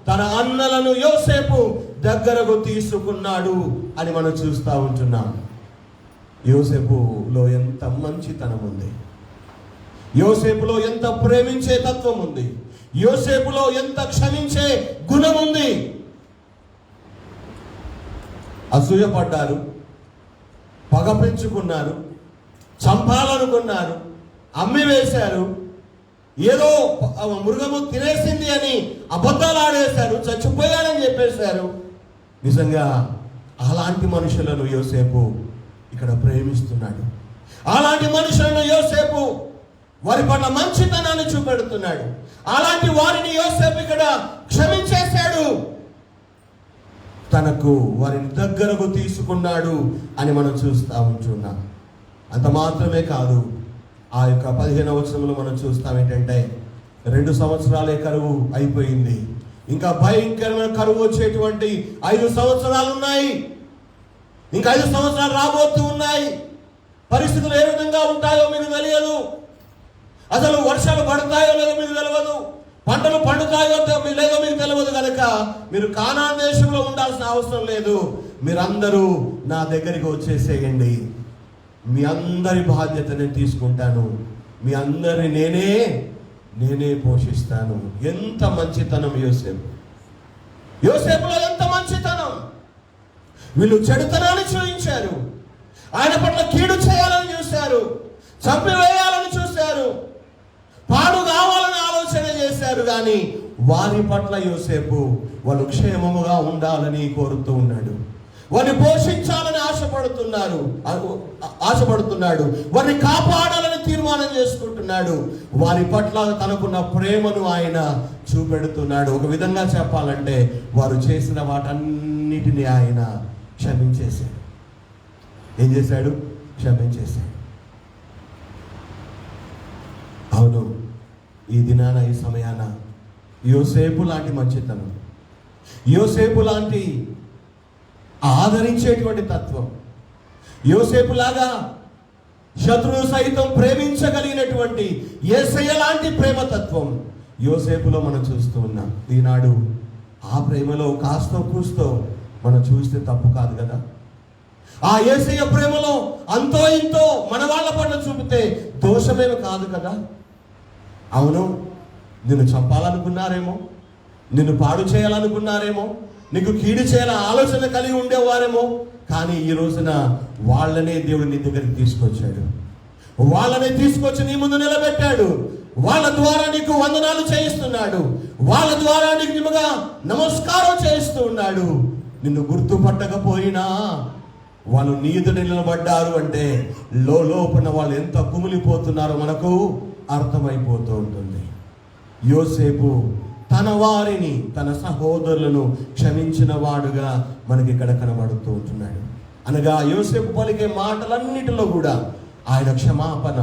తన అన్నలను యోసేపు దగ్గరకు తీసుకున్నాడు అని మనం చూస్తూ ఉంటున్నాం. యోసేపులో ఎంత మంచితనం ఉంది, యోసేపులో ఎంత ప్రేమించే తత్వం ఉంది, యోసేపులో ఎంత క్షమించే గుణం ఉంది. అసూయపడ్డారు, పగ పెంచుకున్నారు, చంపాలనుకున్నారు, అమ్మివేశారు, ఏదో మృగము తినేసింది అని అబద్ధాలు ఆడేశారు, చచ్చిపోయాడని చెప్పేశారు. నిజంగా అలాంటి మనుషులను యోసేపు ఇక్కడ ప్రేమిస్తున్నాడు. అలాంటి మనుషులను యోసేపు వారి పట్ల మంచితనాన్ని చూపెడుతున్నాడు. అలాంటి వారిని యోసేపు ఇక్కడ క్షమించేశాడు, తనకు వారిని దగ్గరకు తీసుకున్నాడు అని మనం చూస్తూ ఉంటున్నాం. అంత మాత్రమే కాదు, ఆ యొక్క 15వ వచనంలో మనం చూస్తాం ఏంటంటే 2 సంవత్సరాలే కరువు అయిపోయింది, ఇంకా భయంకరమైన కరువు వచ్చేటువంటి 5 సంవత్సరాలు ఉన్నాయి, ఇంకా 5 సంవత్సరాలు రాబోతూ ఉన్నాయి. పరిస్థితులు ఏ విధంగా ఉంటాయో మీకు తెలియదు, అసలు వర్షాలు పడతాయో లేదో మీకు తెలియదు, పంటలు పండుతాయో లేదో మీకు తెలియదు. కనుక మీరు కానాను దేశంలో ఉండాల్సిన అవసరం లేదు, మీరందరూ నా దగ్గరికి వచ్చేసేయండి, మీ అందరి బాధ్యత నేను తీసుకుంటాను, మీ అందరిని నేనే పోషిస్తాను. ఎంత మంచితనం యోసేపులో ఎంత మంచితనం! వీళ్ళు చెడుతనాన్ని చూపించారు, ఆయన పట్ల కీడు చేయాలని చూశారు, చంపివేయాలని చూశారు, పాడు కావాలని ఆలోచన చేశారు. కానీ వారి పట్ల యోసేపు వాళ్ళు క్షేమముగా ఉండాలని కోరుతూ ఉన్నాడు, వారిని పోషించాలని ఆశపడుతున్నాడు, వారిని కాపాడాలని తీర్మానం చేసుకుంటున్నాడు. వారి పట్ల తనకున్న ప్రేమను ఆయన చూపెడుతున్నాడు. ఒక విధంగా చెప్పాలంటే వారు చేసిన వాటన్నిటిని ఆయన క్షమించేశాడు. ఏం చేశాడు? క్షమించేశాడు. అవును, ఈ దినాన, ఈ సమయాన యోసేపు లాంటి మంచితనం, యోసేపు లాంటి ఆదరించేటువంటి తత్వం, యోసేపులాగా శత్రువు సైతం ప్రేమించగలిగినటువంటి యేసయ్య లాంటి ప్రేమతత్వం యోసేపులో మనం చూస్తూ ఉన్నాం. ఈనాడు ఆ ప్రేమలో కాస్తో కూస్తో మనం చూస్తే తప్పు కాదు కదా. ఆ యేసయ్య ప్రేమలో అంతో ఇంతో మన వాళ్ళ పట్ల చూపితే దోషమేమి కాదు కదా. అవును, నిన్ను చంపాలనుకున్నారేమో, నిన్ను పాడు చేయాలనుకున్నారేమో, నీకు కీడు చేయాలని ఆలోచన కలిగి ఉండేవారేమో, కానీ ఈ రోజున వాళ్ళనే దేవుడు నీ దగ్గరికి తీసుకొచ్చాడు, వాళ్ళనే తీసుకొచ్చి నీ ముందు నిలబెట్టాడు. వాళ్ళ ద్వారా నీకు వందనాలు చేయిస్తున్నాడు, వాళ్ళ ద్వారా నీకు నిమ్మగా నమస్కారం చేయిస్తూ ఉన్నాడు. నిన్ను గుర్తుపట్టకపోయినా వాళ్ళు నీ ఎదుట నిలబడ్డారు అంటే లోపల వాళ్ళు ఎంత కుమిలిపోతున్నారో మనకు అర్థమైపోతూ ఉంటుంది. యోసేపు తన వారిని, తన సహోదరులను క్షమించిన వాడుగా మనకి ఇక్కడ కనబడుతూ ఉంటున్నాడు. అనగా యోసేపు పలికే మాటలన్నిటిలో కూడా ఆయన క్షమాపణ,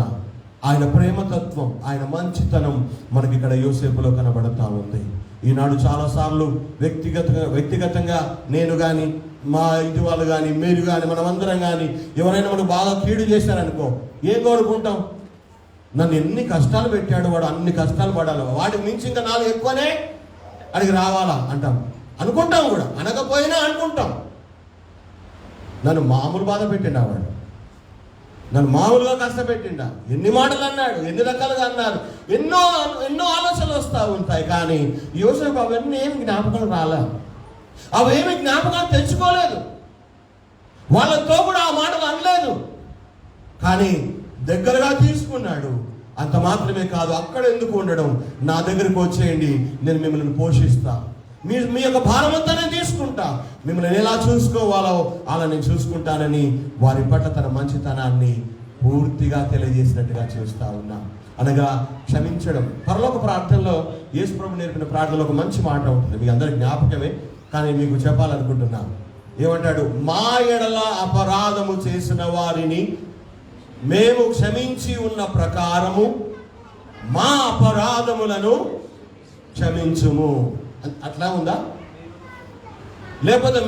ఆయన ప్రేమతత్వం, ఆయన మంచితనం మనకి ఇక్కడ యోసేపులో కనబడుతూ ఉంది. ఈనాడు చాలాసార్లు వ్యక్తిగతంగా నేను కానీ, మా ఇంటి వాళ్ళు కానీ, మీరు కానీ, మనమందరం కానీ ఎవరైనా మనకు బాగా కీడు చేశారనుకో, ఏం కోరుకుంటాం? నన్ను ఎన్ని కష్టాలు పెట్టాడు వాడు, అన్ని కష్టాలు పడాలి, వాడికి మించి ఇంకా 4 ఎక్కువనే అడిగి రావాలా అంటాం, అనుకుంటాం కూడా, అనకపోయినా అనుకుంటాం. నన్ను మామూలు బాధ పెట్టిండా వాడు, నన్ను మామూలుగా కష్టపెట్టిండా, ఎన్ని మాటలు అన్నాడు, ఎన్ని రకాలుగా అన్నారు, ఎన్నో ఆలోచనలు వస్తూ ఉంటాయి. కానీ యోసేపు అవన్నీ ఏమి జ్ఞాపకాలు రాలే, అవేమి జ్ఞాపకాలు తెచ్చుకోలేదు. వాళ్ళతో కూడా ఆ మాటలు అనలేదు, కానీ దగ్గరగా తీసుకున్నాడు. అంత మాత్రమే కాదు, అక్కడ ఎందుకు ఉండడం, నా దగ్గరికి వచ్చేయండి, నేను మిమ్మల్ని పోషిస్తా, మీ యొక్క భారం అంతా నేను తీసుకుంటా, మిమ్మల్ని ఎలా చూసుకోవాలో అలా నేను చూసుకుంటానని వారి పట్ల తన మంచితనాన్ని పూర్తిగా తెలియజేసినట్టుగా చూస్తా ఉన్నా. అనగా క్షమించడం. పరలోక ప్రార్థనలో యేసు ప్రభు నేర్పిన ప్రార్థనలో ఒక మంచి మాట ఉంటుంది, మీ అందరి జ్ఞాపకమే, కానీ మీకు చెప్పాలనుకుంటున్నా. ఏమంటాడు? మా ఎడల అపరాధము చేసిన వారిని మేము క్షమించి ఉన్న ప్రకారము మా అపరాధములను క్షమించుము. అట్లా ఉందా? లేకపోతే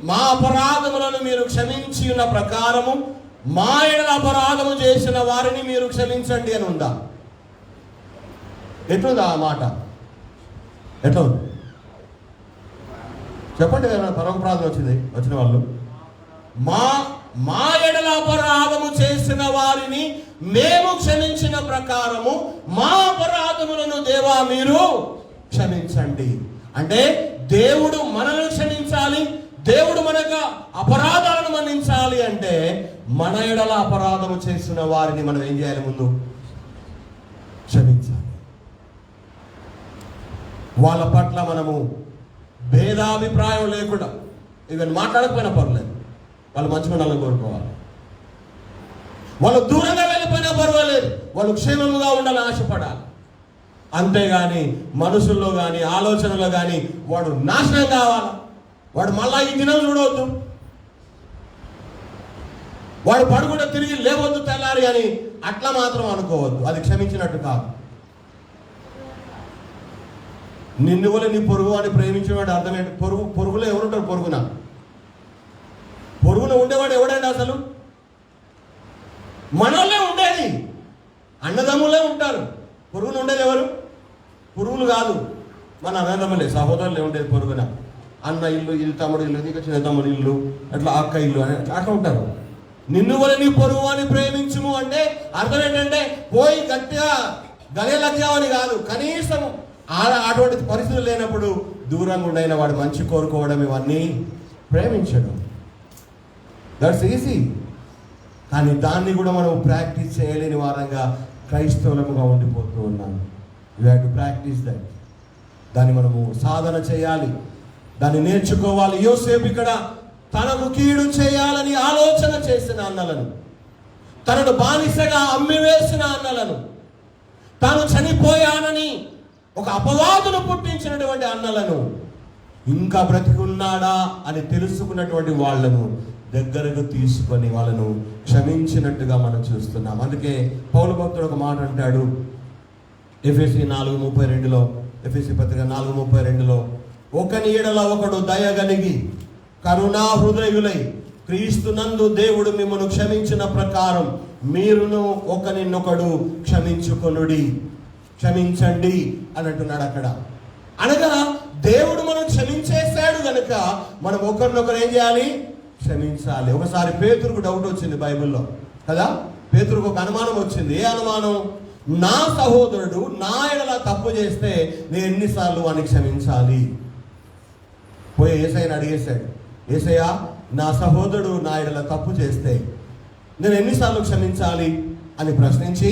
మా అపరాధములను మీరు క్షమించి ఉన్న ప్రకారము మా ఎడల అపరాధము చేసిన వారిని మీరు క్షమించండి అని ఉందా? ఎట్లుందా ఆ మాట? ఎట్లా ఉంది చెప్పండి. పరమ ప్రార్థన వచ్చిన వాళ్ళు, మా ఎడల అపరాధము చేసిన వారిని మేము క్షమించిన ప్రకారము మా అపరాధములను దేవా మీరు క్షమించండి. అంటే దేవుడు మనల్ని క్షమించాలి, దేవుడు మనకు అపరాధాలను మన్నించాలి అంటే మన ఎడల అపరాధము చేసిన వారిని మనం ఏం చేయాలి? ముందు క్షమించాలి. వాళ్ళ పట్ల మనము భేదాభిప్రాయం లేకుండా, ఇవన్నీ మాట్లాడకపోయినా పర్లేదు, వాళ్ళు మంచిగా ఉండాలని కోరుకోవాలి. వాళ్ళు దూరంగా వెళ్ళిపోయినా పర్వాలేదు, వాళ్ళు క్షేమంగా ఉండాలని ఆశపడాలి. అంతేగాని మనసుల్లో కానీ ఆలోచనలో కానీ వాడు నాశనం కావాలి, వాడు మళ్ళా ఈ దినం చూడవద్దు, వాడు పడుకుంటే తిరిగి లేవద్దు తెల్లారి అని అట్లా మాత్రం అనుకోవద్దు. అది క్షమించినట్టు కాదు. నిన్ను వల్ల నీ పొరుగు అని ప్రేమించేవాడు అర్థం ఏంటి? పొరుగులో ఎవరుంటారు? పొరుగులో ఉండేవాడు ఎవడండి అసలు? మనోళ్ళే ఉండేది, అన్నదమ్ములే ఉంటారు. పొరుగున ఉండేది ఎవరు? పురుగులు కాదు, మన అన్నదమ్ములే, సహోదరులే ఉండేది పొరుగున. అన్న ఇల్లు, ఇది తమ్ముడు ఇల్లు, ఇక చిన్న తమ్ముడు ఇల్లు, అట్లా అక్క ఇల్లు అని అట్లా ఉంటారు. నిన్ను వల్ల నీ పొరుగు అని ప్రేమించుము అంటే అర్థం ఏంటంటే పోయి గట్టిగా గలేలచ్చావని కాదు, కనీసం అటువంటి పరిస్థితులు లేనప్పుడు దూరంగా ఉండైన వాడు మంచి కోరుకోవడం, ఇవన్నీ ప్రేమించడం. That's easy. కానీ దాన్ని కూడా మనం ప్రాక్టీస్ చేయలేని వారంగా క్రైస్తవులముగా ఉండిపోతూ ఉన్నాం. You have to practice that. దాన్ని మనము సాధన చేయాలి, దాన్ని నేర్చుకోవాలి. యోసేపు ఇక్కడ తనకు కీడు చేయాలని ఆలోచన చేసిన అన్నలను, తనను బానిసగా అమ్మివేసిన అన్నలను, తాను చనిపోయానని ఒక అపవాదును పుట్టించినటువంటి అన్నలను, ఇంకా బ్రతికున్నాడా అని తెలుసుకున్నటువంటి వాళ్లను దగ్గరకు తీసుకొని వాళ్ళను క్షమించినట్టుగా మనం చూస్తున్నాం. అందుకే పౌలు భక్తుడు ఒక మాట అంటాడు ఎఫెసీ 4:32లో, ఎఫెసీ పత్రిక 4:32లో, ఒకని ఎడల ఒకడు దయగలిగి కరుణా హృదయులై క్రీస్తునందు దేవుడు మిమ్మల్ని క్షమించిన ప్రకారం మీరును ఒకరినొకడు క్షమించుకొనుడి, క్షమించండి అని అంటున్నాడు అక్కడ. అనగా దేవుడు మనం క్షమించేశాడు కనుక మనం ఒకరినొకరు ఏం చేయాలి? క్షమించాలి. ఒకసారి పేతురుకు డౌట్ వచ్చింది బైబిల్లో కదా. పేతురుకు ఒక అనుమానం వచ్చింది. ఏ అనుమానం? నా సహోదరుడు నా ఎడల తప్పు చేస్తే నేను ఎన్నిసార్లు వాడిని క్షమించాలి? పోయి యేసయ్యని అడిగేశాడు, యేసయ్యా నా సహోదరుడు నా ఎడల తప్పు చేస్తే నేను ఎన్నిసార్లు క్షమించాలి అని ప్రశ్నించి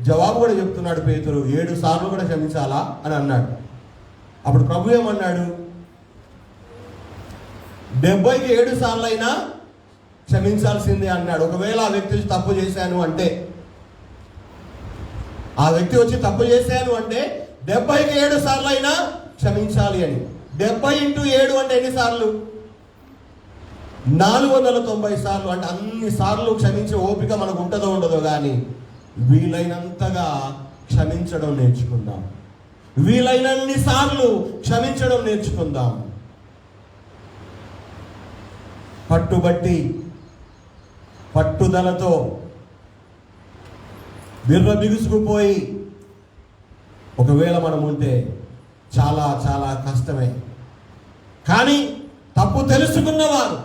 జవాబు కూడా చెప్తున్నాడు పేతురు, 7 సార్లు కూడా క్షమించాలా అని అన్నాడు. అప్పుడు ప్రభు ఏమన్నాడు? 70కి 7 సార్లు అయినా క్షమించాల్సిందే అన్నాడు. ఒకవేళ ఆ వ్యక్తి తప్పు చేశాను అంటే, ఆ వ్యక్తి వచ్చి తప్పు చేశాను అంటే 70కి 7 సార్లు అయినా క్షమించాలి అని. 70 × 7 అంటే ఎన్నిసార్లు? 490 సార్లు. అంటే అన్ని సార్లు క్షమించే ఓపిక మనకు ఉంటుందో ఉండదో కానీ వీలైనంతగా క్షమించడం నేర్చుకుందాం. వీలైనన్ని సార్లు క్షమించడం నేర్చుకుందాం. పట్టుబట్టి పట్టుదలతో బిర్ర బిగుసుకుపోయి ఒకవేళ మనం ఉంటే చాలా చాలా కష్టమే. కానీ తప్పు తెలుసుకున్నవారు,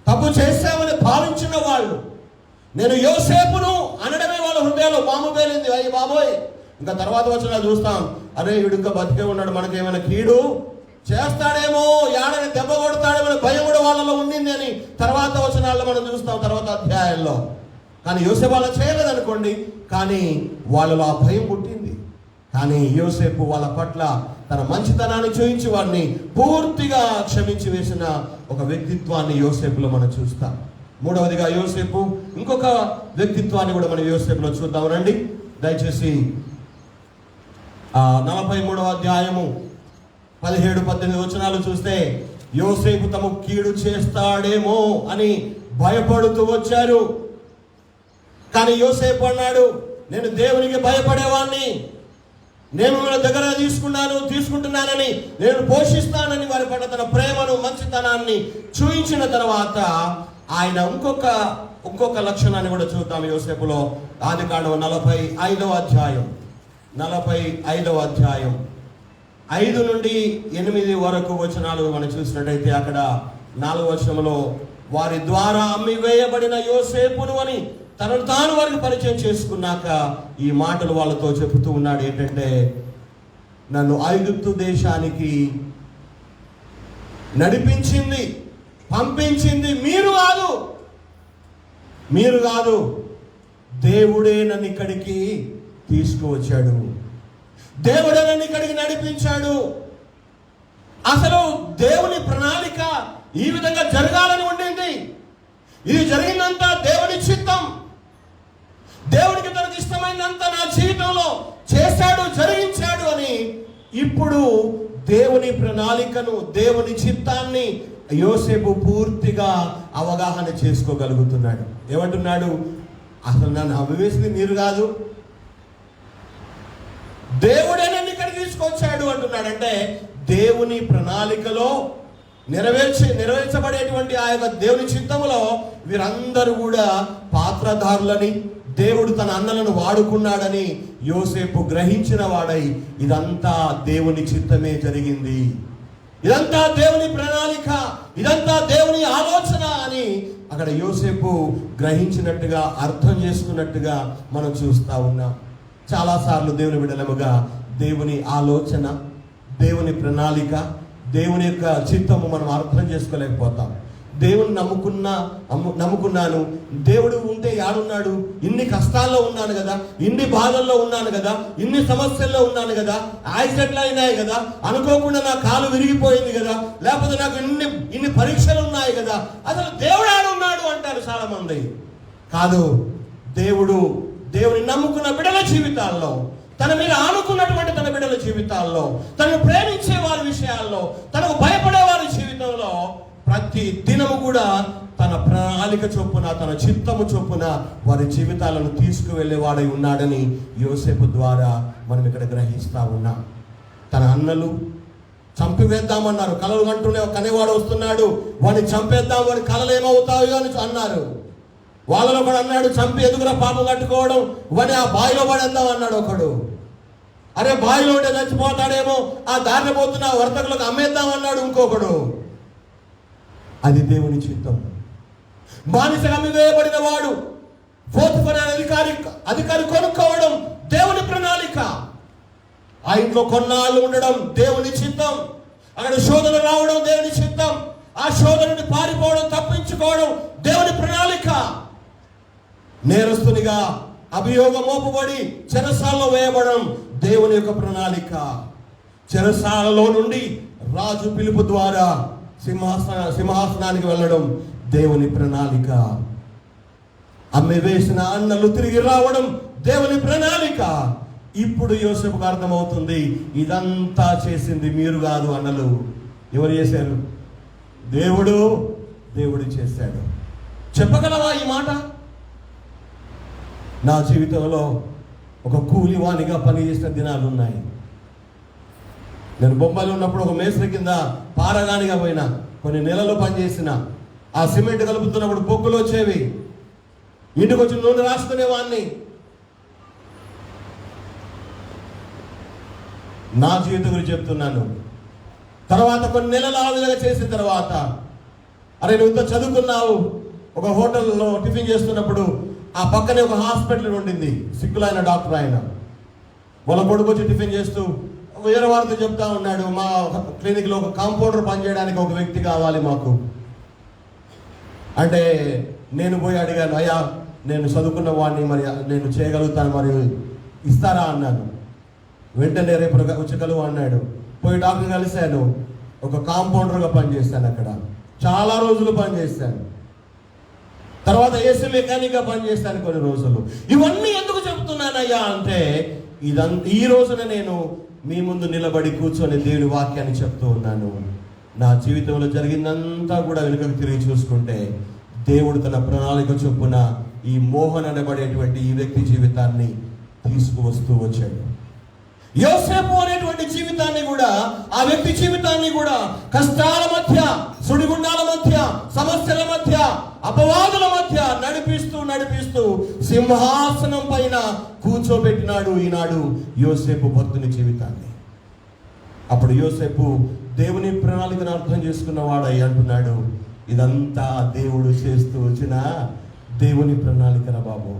తప్పు చేశామని భావించిన వాళ్ళు, నేను యోసేపును అనడమే వాళ్ళ హృదయాల్లో బాంబు పేలింది. అయ్యి బాబోయ్, ఇంకా తర్వాత వచ్చిన చూస్తాం, అరే వీడు ఇంకా బతికే ఉన్నాడు, మనకేమైనా కీడు చేస్తాడేమో, యాడని దెబ్బ కొడతాడేమో భయం కూడా వాళ్ళలో ఉండింది అని తర్వాత వచనాల్లో మనం చూస్తాం, తర్వాత అధ్యాయాల్లో. కానీ యోసేపు అలా చేయలేదనుకోండి, కానీ వాళ్ళలో ఆ భయం పుట్టింది. కానీ యోసేపు వాళ్ళ పట్ల తన మంచితనాన్ని చూపించి వారిని పూర్తిగా క్షమించి వేసిన ఒక వ్యక్తిత్వాన్ని యోసేపులో మనం చూస్తాం. మూడవదిగా యోసేపు ఇంకొక వ్యక్తిత్వాన్ని కూడా మనం యోసేపులో చూద్దాం రండి. దయచేసి 43వ అధ్యాయము 17-18 వచనాలు చూస్తే, యోసేపు తమకు కీడు చేస్తాడేమో అని భయపడుతూ వచ్చారు. కానీ యోసేపు అన్నాడు, నేను దేవునికి భయపడేవాడిని, నేను మన దగ్గర తీసుకుంటున్నానని, నేను పోషిస్తానని వారి పట్ల తన ప్రేమను మంచితనాన్ని చూపించిన తర్వాత ఆయన ఇంకొక లక్షణాన్ని కూడా చూద్దాం యోసేపులో. ఆదికాండం 45వ అధ్యాయం 5 నుండి 8 వరకు వచనాలు మనం చూసినట్టయితే, అక్కడ 4వ వచనంలో వారి ద్వారా అమ్మి వేయబడిన యోసేపును అని తనను తాను వారికి పరిచయం చేసుకున్నాక ఈ మాటలు వాళ్ళతో చెబుతూ ఉన్నాడు. ఏంటంటే, నన్ను ఐగుప్తు దేశానికి నడిపించింది, పంపించింది మీరు కాదు, దేవుడే నన్ను ఇక్కడికి తీసుకువచ్చాడు, దేవుడే నన్ను ఇక్కడికి నడిపించాడు. అసలు దేవుని ప్రణాళిక ఈ విధంగా జరగాలని ఉండింది. ఇది జరిగిందంతా దేవుని చిత్తం. దేవుడికి తనకు ఇష్టమైనంత నా జీవితంలో చేశాడు, జరిగించాడు అని ఇప్పుడు దేవుని ప్రణాళికను, దేవుని చిత్తాన్ని యోసేపు పూర్తిగా అవగాహన చేసుకోగలుగుతున్నాడు. ఏమంటున్నాడు, అసలు నన్ను అవివేసింది మీరు కాదు, దేవుడే నన్ను ఇక్కడికి తీసుకొచ్చాడు అంటున్నాడు. అంటే దేవుని ప్రణాళికలో నెరవేర్చబడేటువంటి ఆ యొక్క దేవుని చిత్తములో వీరందరూ కూడా పాత్రధారులని, దేవుడు తన అన్నలను వాడుకున్నాడని యోసేపు గ్రహించిన వాడై, ఇదంతా దేవుని చిత్తమే జరిగింది, ఇదంతా దేవుని ప్రణాళిక, ఇదంతా దేవుని ఆలోచన అని అక్కడ యోసేపు గ్రహించినట్టుగా, అర్థం చేసుకున్నట్టుగా మనం చూస్తూ ఉన్నాం. చాలాసార్లు దేవుని బిడ్డలముగా దేవుని ఆలోచన, దేవుని ప్రణాళిక, దేవుని యొక్క చిత్తము మనం అర్థం చేసుకోలేకపోతాం. దేవుని నమ్ముకున్నాను, దేవుడు ఉంటే యాడున్నాడు, ఇన్ని కష్టాల్లో ఉన్నాను కదా, ఇన్ని బాధల్లో ఉన్నాను కదా, ఇన్ని సమస్యల్లో ఉన్నాను కదా, యాక్సిడెంట్లు అయినాయి కదా, అనుకోకుండా నా కాలు విరిగిపోయింది కదా, లేకపోతే నాకు ఇన్ని పరీక్షలు ఉన్నాయి కదా, అసలు దేవుడు ఆడున్నాడు అంటారు చాలా మంది. కాదు, దేవుని నమ్ముకున్న బిడ్డల జీవితాల్లో, తన మీద ఆనుకున్నటువంటి తన బిడ్డల జీవితాల్లో, తనను ప్రేమించే వారి విషయాల్లో, తనకు భయపడే వారి జీవితంలో ప్రతి దినము కూడా తన ప్రణాళిక చొప్పున, తన చిత్తము చొప్పున వారి జీవితాలను తీసుకువెళ్ళేవాడై ఉన్నాడని యోసేపు ద్వారా మనం ఇక్కడ గ్రహిస్తా ఉన్నాం. తన అన్నలు చంపివేద్దామన్నారు, కలలు కంటూనే కనేవాడు వస్తున్నాడు, వాడిని చంపేద్దాం, వాడి కలలు ఏమవుతాయో అని అన్నారు. వాళ్ళలో కూడా అన్నాడు, చంపి ఎదుగురా పాపం కట్టుకోవడం, వాడిని ఆ బావిలో పడేద్దాం అన్నాడు ఒకడు. అరే బావిలో ఉంటే చచ్చిపోతాడేమో, ఆ దారిని పోతున్న వర్తకులకు అమ్మేద్దాం అన్నాడు ఇంకొకడు. అది దేవుని చిత్తం. బానిసగా వేయబడిన వాడు పోతిఫర్ అధికారి కొనుక్కోవడం దేవుని ప్రణాళిక. ఆ ఇంట్లో కొన్నాళ్ళు ఉండడం దేవుని చిత్తం. అక్కడ శోధన రావడం దేవుని చిత్తం. ఆ శోధనని పారిపోవడం, తప్పించుకోవడం దేవుని ప్రణాళిక. నేరస్తునిగా అభియోగం మోపబడి చెరసాలలో వేయబడడం దేవుని యొక్క ప్రణాళిక. చెరసాలలో నుండి రాజు పిలుపు ద్వారా సింహాసనానికి వెళ్ళడం దేవుని ప్రణాళిక. అమ్మి వేసిన అన్నలు తిరిగి రావడం దేవుని ప్రణాళిక. ఇప్పుడు యోసేపుకు అర్థమవుతుంది, ఇదంతా చేసింది మీరు కాదు, అన్నలు ఎవరు చేశారు? దేవుడు చేశాడు. చెప్పగలవా ఈ మాట? నా జీవితంలో ఒక కూలివానిగా పనిచేసిన దినాలు ఉన్నాయి. నేను బొంబాయిలో ఉన్నప్పుడు ఒక మేస్త్రి కింద పారగానిగా పోయినా, కొన్ని నెలలు పనిచేసిన. ఆ సిమెంట్ కలుపుతున్నప్పుడు పొక్కులు వచ్చేవి, ఇంటికి వచ్చి నూనె రాసుకునేవాడిని. నా జీవితం గురించి చెప్తున్నాను. తర్వాత కొన్ని నెలలు ఆ విధంగా చేసిన తర్వాత, అరే నువ్వు ఇంత చదువుకున్నావు, ఒక హోటల్లో టిఫిన్ చేస్తున్నప్పుడు ఆ పక్కనే ఒక హాస్పిటల్ ఉండింది. సిక్కులైన డాక్టర్ ఆయన. వాళ్ళ కొడుకు వచ్చి టిఫిన్ చేస్తూ వేరే వారితో చెప్తా ఉన్నాడు, మా క్లినిక్లో ఒక కాంపౌండర్ పనిచేయడానికి ఒక వ్యక్తి కావాలి మాకు. అంటే నేను పోయి అడిగాను, అయ్యా నేను చదువుకున్న వాడిని, మరి నేను చేయగలుగుతాను, మరి ఇస్తారా అన్నాను. వెంటనే రేపు వచ్చగలవు అన్నాడు. పోయి డాక్టర్ కలిశాను. ఒక కాంపౌండర్గా పనిచేస్తాను అక్కడ, చాలా రోజులు పనిచేస్తాను. తర్వాత ఏసీ మెకానిక్గా పనిచేస్తాను కొన్ని రోజులు. ఇవన్నీ ఎందుకు చెప్తున్నానయ్యా అంటే, ఈ రోజున నేను మీ ముందు నిలబడి కూర్చొని దేవుని వాక్యాన్ని చెప్తూ ఉన్నాను. నా జీవితంలో జరిగిందంతా కూడా వెనుకకు తిరిగి చూసుకుంటే, దేవుడు తన ప్రణాళిక చొప్పున ఈ మోహన్ అనబడేటువంటి ఈ వ్యక్తి జీవితాన్ని తీసుకువస్తూ వచ్చాడు. యోసేపు అనేటువంటి జీవితాన్ని కూడా, ఆ వ్యక్తి జీవితాన్ని కూడా కష్టాల మధ్య, సుడిగుండాల మధ్య, సమస్యల మధ్య, అపవాదుల మధ్య నడిపిస్తూ సింహాసనం పైన కూర్చోబెట్టినాడు ఈనాడు యోసేపు భక్తుని జీవితాన్ని. అప్పుడు యోసేపు దేవుని ప్రణాళికను అర్థం చేసుకున్నవాడై అంటున్నాడు, ఇదంతా దేవుడు చేస్తూ వచ్చిన దేవుని ప్రణాళికరా బాబు,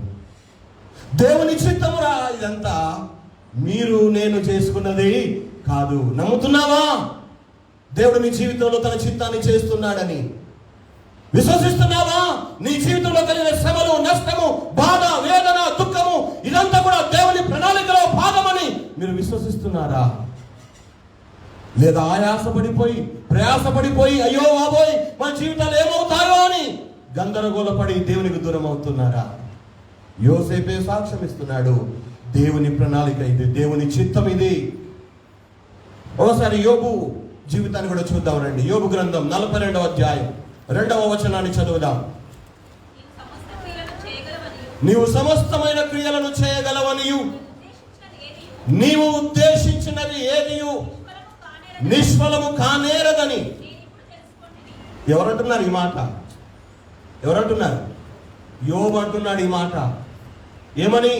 దేవుని చిత్తమురా, ఇదంతా మీరు నేను చేసుకున్నది కాదు. నమ్ముతున్నావా? దేవుడు నీ జీవితంలో తన చిత్తాన్ని చేస్తున్నాడని విశ్వసిస్తున్నావా? నీ జీవితంలో కలిగిన శ్రమలు, నష్టము, బాధ, వేదన, దుఃఖము ఇదంతా కూడా దేవుని ప్రణాళికలో భాగమని మీరు విశ్వసిస్తున్నారా? లేదా ఆయాసపడిపోయి, ప్రయాసపడిపోయి, అయ్యో బాబోయ్ మన జీవితాలు ఏమవుతాయో అని గందరగోళపడి దేవునికి దూరం అవుతున్నారా? యోసేపే సాక్ష్యం ఇస్తున్నాడు, దేవుని ప్రణాళిక ఇది, దేవుని చిత్తం ఇది. ఒకసారి యోబు జీవితాన్ని కూడా చూద్దాం రండి. యోబు గ్రంథం 42వ అధ్యాయం 2వ వచనాన్ని చదువుదాం. నీవు సమస్తమైన క్రియలను చేయగలవనియు, నీవు ఉద్దేశించినది ఏదియు నిష్ఫలము కానేరదని. ఎవరంటున్నారు ఈ మాట? ఎవరంటున్నారు? యోబు అంటున్నాడు ఈ మాట. ఏమని?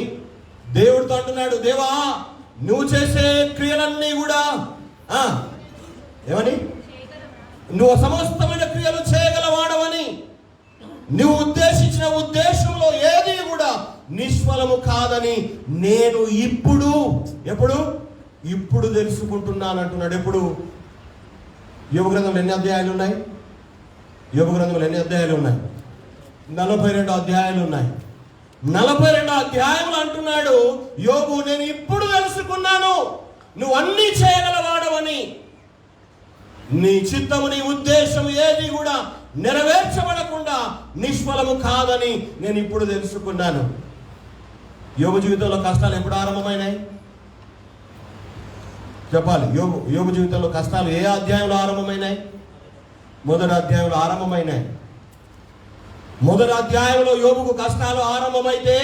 దేవుడితో అంటున్నాడు, దేవా నువ్వు చేసే క్రియలన్నీ కూడా ఏమని? నువ్వు సమస్తమైన క్రియలు చేయగలవాడవని, నువ్వు ఉద్దేశించిన ఉద్దేశంలో ఏది కూడా నిష్ఫలము కాదని నేను ఇప్పుడు తెలుసుకుంటున్నాను అంటున్నాడు. ఎప్పుడు? యోబు గ్రంథంలో ఎన్ని అధ్యాయాలు ఉన్నాయి? యోబు గ్రంథంలో ఎన్ని అధ్యాయాలు ఉన్నాయి? 42 అధ్యాయాలు ఉన్నాయి. 42 అధ్యాయములు అంటున్నాడు యోబు, నేను ఇప్పుడు తెలుసుకున్నాను నువ్వు అన్నీ చేయగలవాడవని, నీ చిత్తము, నీ ఉద్దేశం ఏది కూడా నెరవేర్చబడకుండా నిష్ఫలము కాదని నేను ఇప్పుడు తెలుసుకున్నాను. యోబు జీవితంలో కష్టాలు ఎప్పుడు ఆరంభమైనాయి? చెప్పాలి. యోబు జీవితంలో కష్టాలు ఏ అధ్యాయంలో ఆరంభమైనాయి? మొదటి అధ్యాయంలో ఆరంభమైనాయి. మొదటి అధ్యాయంలో యోబుకు కష్టాలు ఆరంభమైతే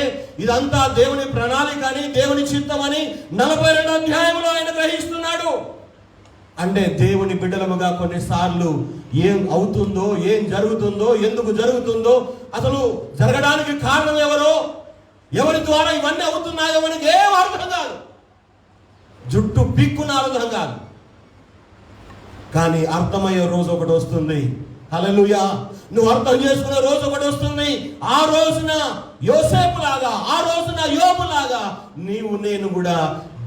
ఇదంతా దేవుని ప్రణాళిక అని, దేవుని చిత్తమని 42 అధ్యాయంలో ఆయన గ్రహిస్తున్నాడు. అంటే దేవుని బిడ్డలముగా కొన్నిసార్లు ఏం అవుతుందో, ఏం జరుగుతుందో, ఎందుకు జరుగుతుందో, అసలు జరగడానికి కారణం ఎవరో, ఎవరి ద్వారా ఇవన్నీ అవుతున్నాయో మనకి ఏం అర్థం కాదు. జుట్టు పిక్కున అర్థం కాదు. కానీ అర్థమయ్యే రోజు ఒకటి వస్తుంది. హల్లెలూయా. నువ్వు అర్థం చేసుకునే రోజు ఒకటి వస్తుంది. ఆ రోజున యోసేపు లాగా, ఆ రోజున యోబు లాగా నీవు నేను కూడా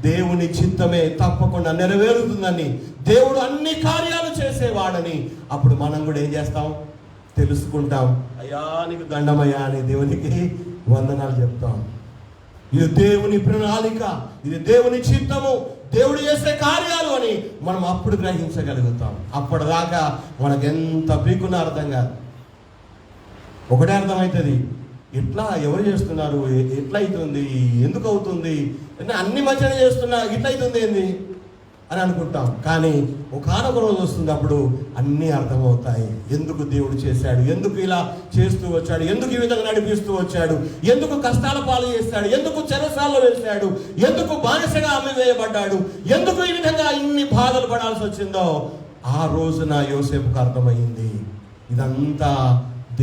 దేవుని చిత్తమే తప్పకుండా నెరవేరుతుందని, దేవుడు అన్ని కార్యాలు చేసేవాడని అప్పుడు మనం కూడా ఏం చేస్తాం? తెలుసుకుంటాం. అయ్యా నీకు దండమయ్యా అని దేవునికి వందనాలు చెప్తాం. ఇది దేవుని ప్రణాళిక, ఇది దేవుని చిత్తము, దేవుడు చేసే కార్యాలు అని మనం అప్పుడు గ్రహించగలుగుతాం. అప్పటిదాకా మనకు ఎంత పీకున్నా అర్థం కాదు. ఒకటే అర్థమవుతుంది, ఎట్లా, ఎవరు చేస్తున్నారు, ఎట్లా అవుతుంది, ఎందుకు అవుతుంది, అన్ని మంచిగా చేస్తున్నా ఇట్లా అవుతుంది ఏంది అని అనుకుంటాం. కానీ ఒకనొక రోజు వస్తుంది, అప్పుడు అన్నీ అర్థమవుతాయి. ఎందుకు దేవుడు చేశాడు, ఎందుకు ఇలా చేస్తూ వచ్చాడు, ఎందుకు ఈ విధంగా నడిపిస్తూ వచ్చాడు, ఎందుకు కష్టాల పాలు చేస్తాడు, ఎందుకు చెరసాల్లో వేశాడు, ఎందుకు బానిసగా అమ్మివేయబడ్డాడు, ఎందుకు ఈ విధంగా ఇన్ని బాధలు పడాల్సి వచ్చిందో ఆ రోజున యోసేపుకు అర్థమైంది. ఇదంతా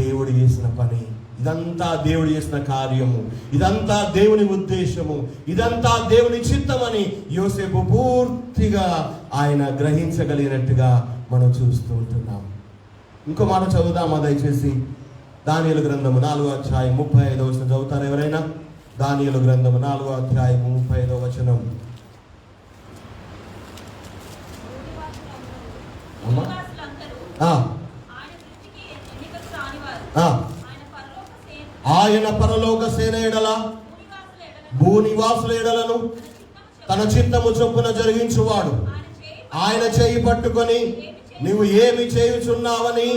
దేవుడు చేసిన పని, ఇదంతా దేవుడు చేసిన కార్యము, ఇదంతా దేవుని ఉద్దేశము, ఇదంతా దేవుని చిత్తమని యోసేపు పూర్తిగా ఆయన గ్రహించగలిగినట్టుగా మనం చూస్తూ ఉంటున్నాం. ఇంకో మాట చదువుదామా దయచేసి? దానియేలు గ్రంథము 4వ అధ్యాయం 35వ వచనం చదువుతారు ఎవరైనా? దానియేలు గ్రంథము 4వ అధ్యాయం 35వ వచనం. ఆయన పరలోక సేన ఎడల భూనివాసుల ఎడలను తన చిత్తము చొప్పున జరిగించువాడు. ఆయన చేయి పట్టుకొని నీవు ఏమి చేయుచున్నావని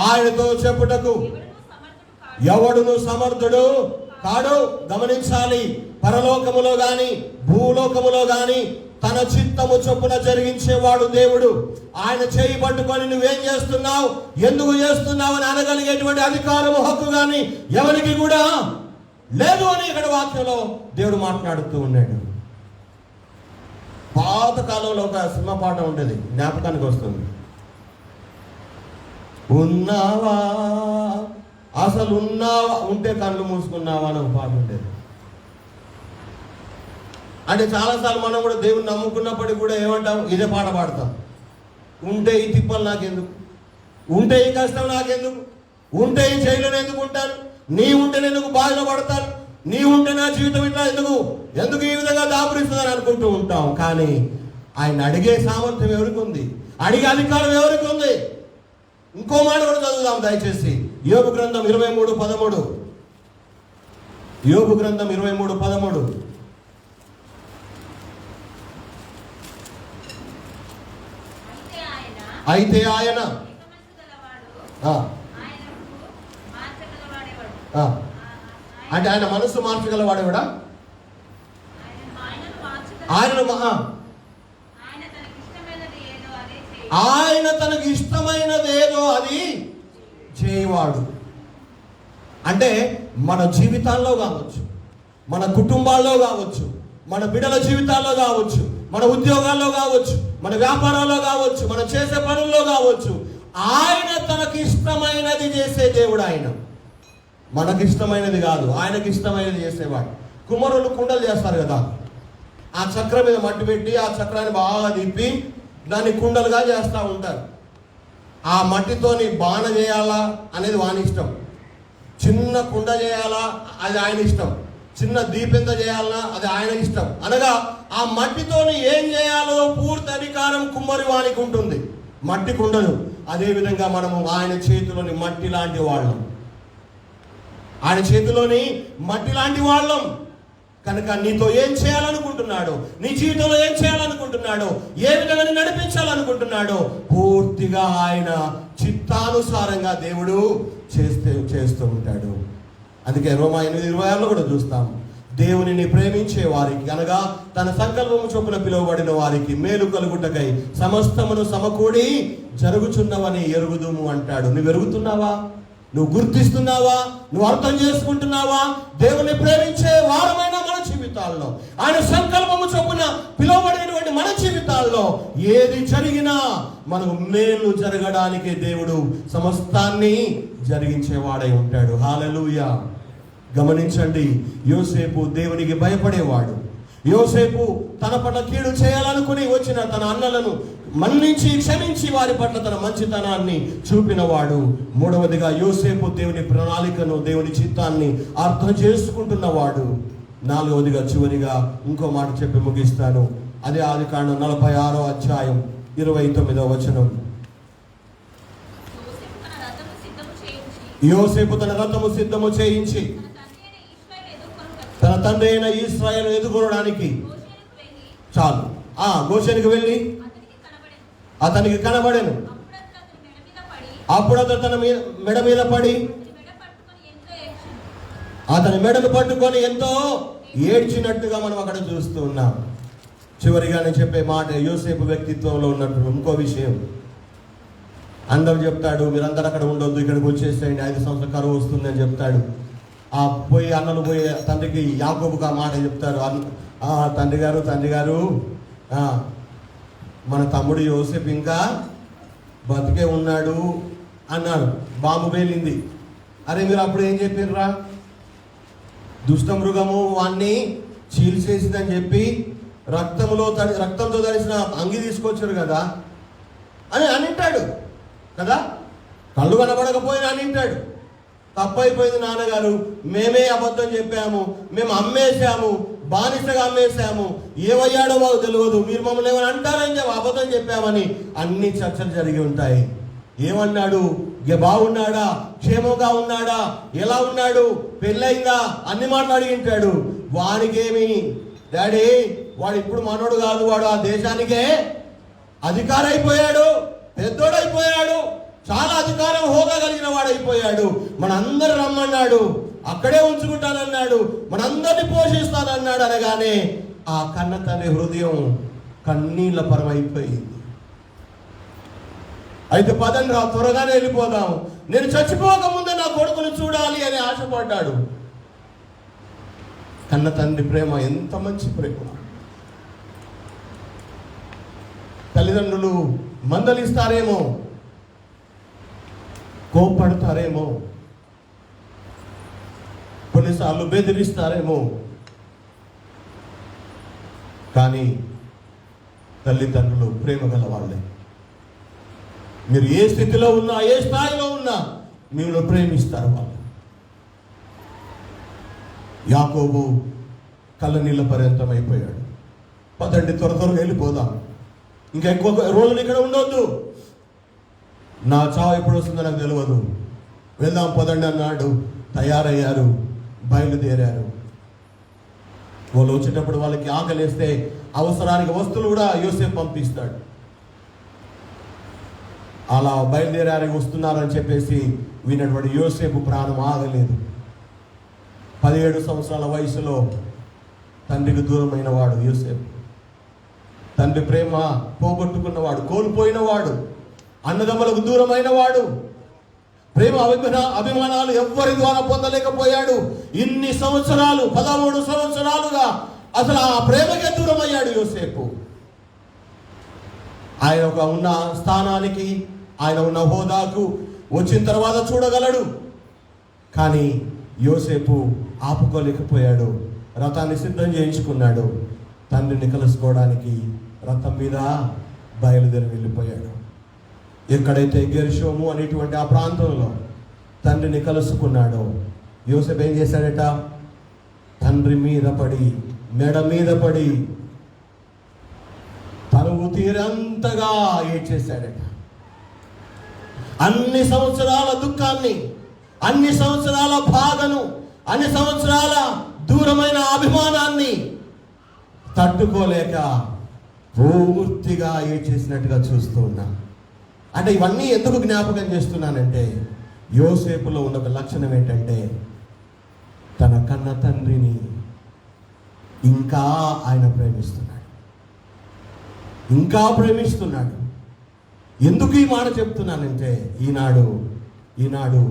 ఆయనతో చెప్పుటకు ఎవడును సమర్థుడు కాడు. గమనించాలి, పరలోకములో గాని భూలోకములో గాని తన చిత్తము చొప్పున జరిగించేవాడు దేవుడు. ఆయన చేయి పట్టుకొని నువ్వేం చేస్తున్నావు, ఎందుకు చేస్తున్నావు అని అనగలిగేటువంటి అధికారము, హక్కు గాని ఎవరికి కూడా లేదు అని ఇక్కడ వాక్యంలో దేవుడు మాట్లాడుతూ ఉన్నాడు. పాత కాలంలో ఒక సినిమా పాట ఉండేది, జ్ఞాపకానికి వస్తుంది. ఉన్నావా అసలు ఉన్నావా, ఉంటే కళ్ళు మూసుకున్నావా అని ఒక పాట ఉండేది. అంటే చాలాసార్లు మనం కూడా దేవుని నమ్ముకున్నప్పటికీ కూడా ఏమంటాం, ఇదే పాట పాడతాం. ఉంటే ఈ తిప్పలు నాకెందుకు, ఉంటే ఈ కష్టం నాకెందుకు, ఉంటే ఈ జైలులో ఎందుకు ఉంటాను, నీ ఉంటే ఎందుకు బాధలో పడతాను, నీ ఉంటే నా జీవితం ఇట్లా ఎందుకు ఈ విధంగా దాపురిస్తుందని అనుకుంటూ ఉంటాం. కానీ ఆయన అడిగే సామర్థ్యం ఎవరికి ఉంది, అడిగే అధికారం ఎవరికి ఉంది? ఇంకో మాట కూడా చదువుదాం దయచేసి. యోబు గ్రంథం 23:13. యోబు గ్రంథం 23:13. అయితే ఆయన అంటే ఆయన మనసు మార్చగలవాడేవాడా? ఆయన తనకి ఇష్టమైనది ఏదో అది చేయవాడు. అంటే మన జీవితాల్లో కావచ్చు, మన కుటుంబాల్లో కావచ్చు, మన బిడ్డల జీవితాల్లో కావచ్చు, మన ఉద్యోగాల్లో కావచ్చు, మన వ్యాపారాల్లో కావచ్చు, మనం చేసే పనుల్లో కావచ్చు, ఆయన తనకి ఇష్టమైనది చేసే దేవుడు. ఆయన మనకి ఇష్టమైనది కాదు, ఆయనకి ఇష్టమైనది చేసేవాడు. కుమ్మరులు కుండలు చేస్తారు కదా, ఆ చక్రం మీద మట్టి పెట్టి ఆ చక్రాన్ని బాగా తిప్పి దాన్ని కుండలుగా చేస్తూ ఉంటారు. ఆ మట్టితోని బాణ చేయాలా అనేది వాని ఇష్టం, చిన్న కుండ చేయాలా అది ఆయన ఇష్టం, చిన్న దీపెంత చేయాలన్నా అది ఆయన ఇష్టం. అనగా ఆ మట్టితోని ఏం చేయాలో పూర్తి అధికారం కుమ్మరి వానికి ఉంటుంది, మట్టి కుండలు. అదేవిధంగా మనము ఆయన చేతిలోని మట్టి లాంటి వాళ్ళం, ఆయన చేతిలోని మట్టి లాంటి వాళ్ళం. కనుక నీతో ఏం చేయాలనుకుంటున్నాడో, నీ జీవితంలో ఏం చేయాలనుకుంటున్నాడో, ఏ విధంగా నడిపించాలనుకుంటున్నాడో పూర్తిగా ఆయన చిత్తానుసారంగా దేవుడు చేస్తూ ఉంటాడు. అందుకే రోమా 8:26 కూడా చూస్తాం, దేవునిని ప్రేమించే వారికి అనగా తన సంకల్పము చొప్పున పిలువబడిన వారికి మేలు కలుగుటకై సమస్తమును సమకూడి జరుగుచున్నవని ఎరుగుదుము అంటాడు. నువ్వు ఎరుగుతున్నావా? నువ్వు గుర్తిస్తున్నావా? నువ్వు అర్థం చేసుకుంటున్నావా? దేవుని ప్రేమించే వారమైన మన జీవితాల్లో, ఆయన సంకల్పము చొప్పున పిలువబడినటువంటి మన జీవితాల్లో ఏది జరిగినా మనకు మేలు జరగడానికి దేవుడు సమస్తాన్ని జరిగించేవాడై ఉంటాడు. హల్లెలూయా. గమనించండి, యోసేపు దేవునికి భయపడేవాడు. యోసేపు తన పట్ల కీడు చేయాలనుకుని వచ్చిన తన అన్నలను మన్నించి క్షమించి వారి పట్ల తన మంచితనాన్ని చూపినవాడు. మూడవదిగా యోసేపు దేవుని ప్రణాళికను, దేవుని చిత్తాన్ని అర్థం చేసుకుంటున్నవాడు. నాలుగవదిగా చివరిగా ఇంకో మాట చెప్పి ముగిస్తాను. అదే ఆదికాండం 46:29. యోసేపు తన రథము సిద్ధము చేయించి తన తండ్రి అయిన ఇశ్రాయేలు ఎదుర్కొనడానికి చాలు గోషెనుకు వెళ్ళి అతనికి కనబడెను. అప్పుడు అతను తన మెడ మీద పడి అతని మెడను పట్టుకొని ఎంతో ఏడ్చినట్టుగా మనం అక్కడ చూస్తూ ఉన్నాం. చివరిగా నేను చెప్పే మాట యోసేపు వ్యక్తిత్వంలో ఉన్నట్టు ఇంకో విషయం. అందరూ చెప్తాడు, మీరందరూ అక్కడ ఉండొద్దు, ఇక్కడికి వచ్చేసేయండి, 5 సంవత్సరాల కరువు వస్తుంది అని చెప్తాడు. పోయి అన్నలు పోయి తండ్రికి యాకోబుకు ఆ మాట చెప్తారు. తండ్రి గారు మన తమ్ముడు యోసేపు ఇంకా బతికే ఉన్నాడు అన్నారు. బాంబు పేలింది. అరే మీరు అప్పుడు ఏం చెప్పారురా? దుష్ట మృగము వాణ్ణి చీల్చేసిందని చెప్పి రక్తంతో తడిసిన అంగి తీసుకొచ్చారు కదా అని అనింటాడు కదా. కళ్ళు కనబడకపోయినా అనింటాడు. తప్పైపోయింది నాన్నగారు, మేమే అబద్ధం చెప్పాము, మేము అమ్మేశాము, బానిసగా అమ్మేశాము, ఏమయ్యాడో మాకు తెలియదు, మీరు మమ్మల్ని ఏమైనా అంటారని చెప్పి అబద్ధం చెప్పామని అన్ని చర్చలు జరిగి ఉంటాయి. ఏమన్నాడు? ఇక బాగున్నాడా, క్షేమంగా ఉన్నాడా, ఎలా ఉన్నాడు, పెళ్ళయిందా, అన్ని మాటలు అడిగి ఉంటాడు. వానికేమి, డాడీ వాడు ఇప్పుడు మనోడు కాదు, వాడు ఆ దేశానికే అధికారి అయిపోయాడు, పెద్దోడైపోయాడు, చాలా అధికారం హోదా కలిగిన వాడైపోయాడు, మనందరూ రమ్మన్నాడు, అక్కడే ఉంచుకుంటానన్నాడు, మనందరినీ పోషిస్తానన్నాడు అనగానే ఆ కన్న తండ్రి హృదయం కన్నీళ్ల పరమైపోయింది. అయితే పదండి రా, త్వరగానే వెళ్ళిపోదాం, నేను చచ్చిపోకముందే నా కొడుకుని చూడాలి అని ఆశపడ్డాడు. కన్న తండ్రి ప్రేమ ఎంత మంచి ప్రేమ! తల్లిదండ్రులు మందలిస్తారేమో, కోపడతారేమో, కొన్నిసార్లు బెదిరిస్తారేమో, కానీ తల్లిదండ్రులు ప్రేమ గల వాళ్ళే. మీరు ఏ స్థితిలో ఉన్నా, ఏ స్థాయిలో ఉన్నా మిమ్మల్ని ప్రేమిస్తారు వాళ్ళు. యాకోబు కళ్ళనీళ్ళ పర్యంతం అయిపోయాడు. పదండి త్వరగా వెళ్ళిపోదాం, ఇంకా ఎక్కువ రోజులు ఇక్కడ ఉండొద్దు, నా చావు ఎప్పుడు వస్తుందో నాకు తెలియదు, వెళ్దాం పదండి అన్నాడు. తయారయ్యారు, బయలుదేరారు. వాళ్ళు వచ్చేటప్పుడు వాళ్ళకి ఆకలిస్తే అవసరానికి వస్తువులు కూడా యోసేపు పంపిస్తాడు. అలా బయలుదేరారు, వస్తున్నారని చెప్పేసి విన్నటువంటి యోసేపు ప్రాణం ఆగలేదు. 17 సంవత్సరాల వయసులో తండ్రికి దూరమైన వాడు యోసేపు. తండ్రి ప్రేమ పోగొట్టుకున్నవాడు, కోల్పోయినవాడు, అన్నదమ్ములకు దూరమైన వాడు, ప్రేమ అభిమానాలు ఎవ్వరి ద్వారా పొందలేకపోయాడు. ఇన్ని సంవత్సరాలు, 13 సంవత్సరాలుగా అసలు ఆ ప్రేమకే దూరం అయ్యాడు యోసేపు. ఆయన ఒక ఉన్న స్థానానికి, ఆయన ఉన్న హోదాకు వచ్చిన తర్వాత చూడగలడు, కానీ యోసేపు ఆపుకోలేకపోయాడు. రథాన్ని సిద్ధం చేయించుకున్నాడు. తండ్రిని కలుసుకోవడానికి రథం మీద బయలుదేరి వెళ్ళిపోయాడు. ఎక్కడైతే గెర్షోము అనేటువంటి ఆ ప్రాంతంలో తండ్రిని కలుసుకున్నాడో, యోసేపు ఏం చేశాడట? తండ్రి మీద పడి, మెడ మీద పడి తనువు తీరంతగా ఏడ్చేశాడట. అన్ని సంవత్సరాల దుఃఖాన్ని, అన్ని సంవత్సరాల బాధను, అన్ని సంవత్సరాల దూరమైన అభిమానాన్ని తట్టుకోలేక పూర్తిగా ఏడ్చేసినట్టుగా చూస్తూ ఉన్నా. అంటే ఇవన్నీ ఎందుకు జ్ఞాపకం చేస్తున్నానంటే, యోసేపులో ఉన్న ఒక లక్షణం ఏంటంటే, తన కన్న తండ్రిని ఇంకా ఆయన ప్రేమిస్తున్నాడు, ఇంకా ప్రేమిస్తున్నాడు. ఎందుకు ఈ మాట చెప్తున్నానంటే, ఈనాడు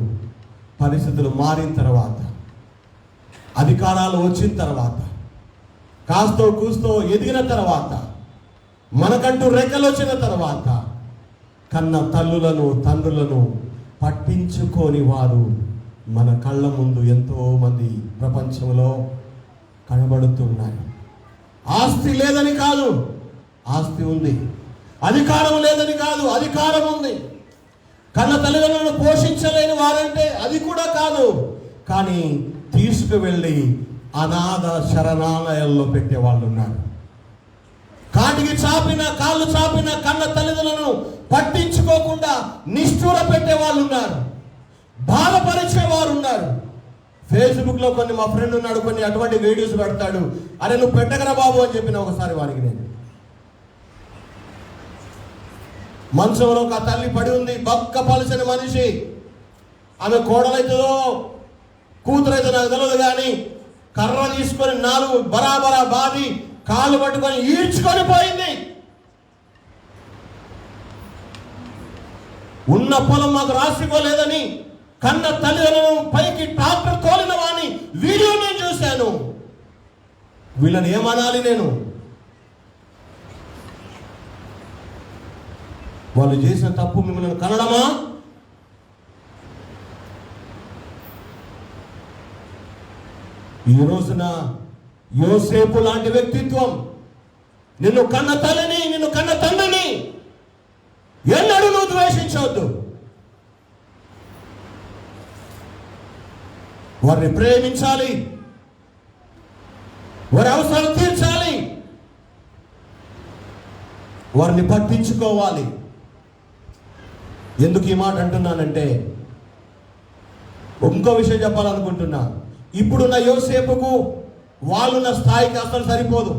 పరిస్థితులు మారిన తర్వాత, అధికారాలు వచ్చిన తర్వాత, కాస్తో కూస్తో ఎదిగిన తర్వాత, మనకంటూ రెక్కలు వచ్చిన తర్వాత, కన్న తల్లులను తండ్రులను పట్టించుకోని వారు మన కళ్ళ ముందు ఎంతో మంది ప్రపంచంలో కనబడుతున్నారు. ఆస్తి లేదని కాదు, ఆస్తి ఉంది. అధికారం లేదని కాదు, అధికారం ఉంది. కన్న తల్లిదండ్రులను పోషించలేని వారంటే అది కూడా కాదు. కానీ తీసుకువెళ్ళి అనాథ శరణాలయాల్లో పెట్టే వాళ్ళు ఉన్నారు. కాటికి చాపిన, కాళ్ళు చాపిన కన్న తల్లిదండ్రులను పట్టించుకోకుండా నిష్ఠూర పెట్టే వాళ్ళు ఉన్నారు, బాధపరిచే వారు ఉన్నారు. ఫేస్బుక్లో మా ఫ్రెండ్ ఉన్నాడు, కొన్ని అటువంటి వీడియోస్ పెడతాడు. అరే నువ్వు పెట్టగరా బాబు అని చెప్పిన ఒకసారి వారికి నేను. మంచంలో ఒక తల్లి పడి ఉంది, బక్క పలసిన మనిషి. ఆమె కోడలైతుందో కూతురైతే నాకు తెలియదు, కానీ కర్ర తీసుకొని 4 బరాబరా బాది కాళ్ళు పట్టుకొని ఈడ్చుకొని పోయింది. ఉన్న పొలం మాకు రాసిపోలేదని కన్న తల్లిదండ్రులను పైకి ట్రాక్టర్ తోలిన వాడిని వీడియో నేను చూశాను. వీళ్ళని ఏమనాలి నేను? వాళ్ళు చేసిన తప్పు మిమ్మల్ని కనడమా? ఈ రోజున యోసేపు లాంటి వ్యక్తిత్వం, నిన్ను కన్న తల్లిని, నిన్ను కన్న తండ్రిని ఎన్నడూ నువ్వు ద్వేషించవద్దు. వారిని ప్రేమించాలి, వారి అవసరాలు తీర్చాలి, వారిని పట్టించుకోవాలి. ఎందుకు ఈ మాట అంటున్నానంటే ఇంకో విషయం చెప్పాలనుకుంటున్నా. ఇప్పుడున్న యోసేపుకు వాళ్ళున్న స్థాయికి అసలు సరిపోదు.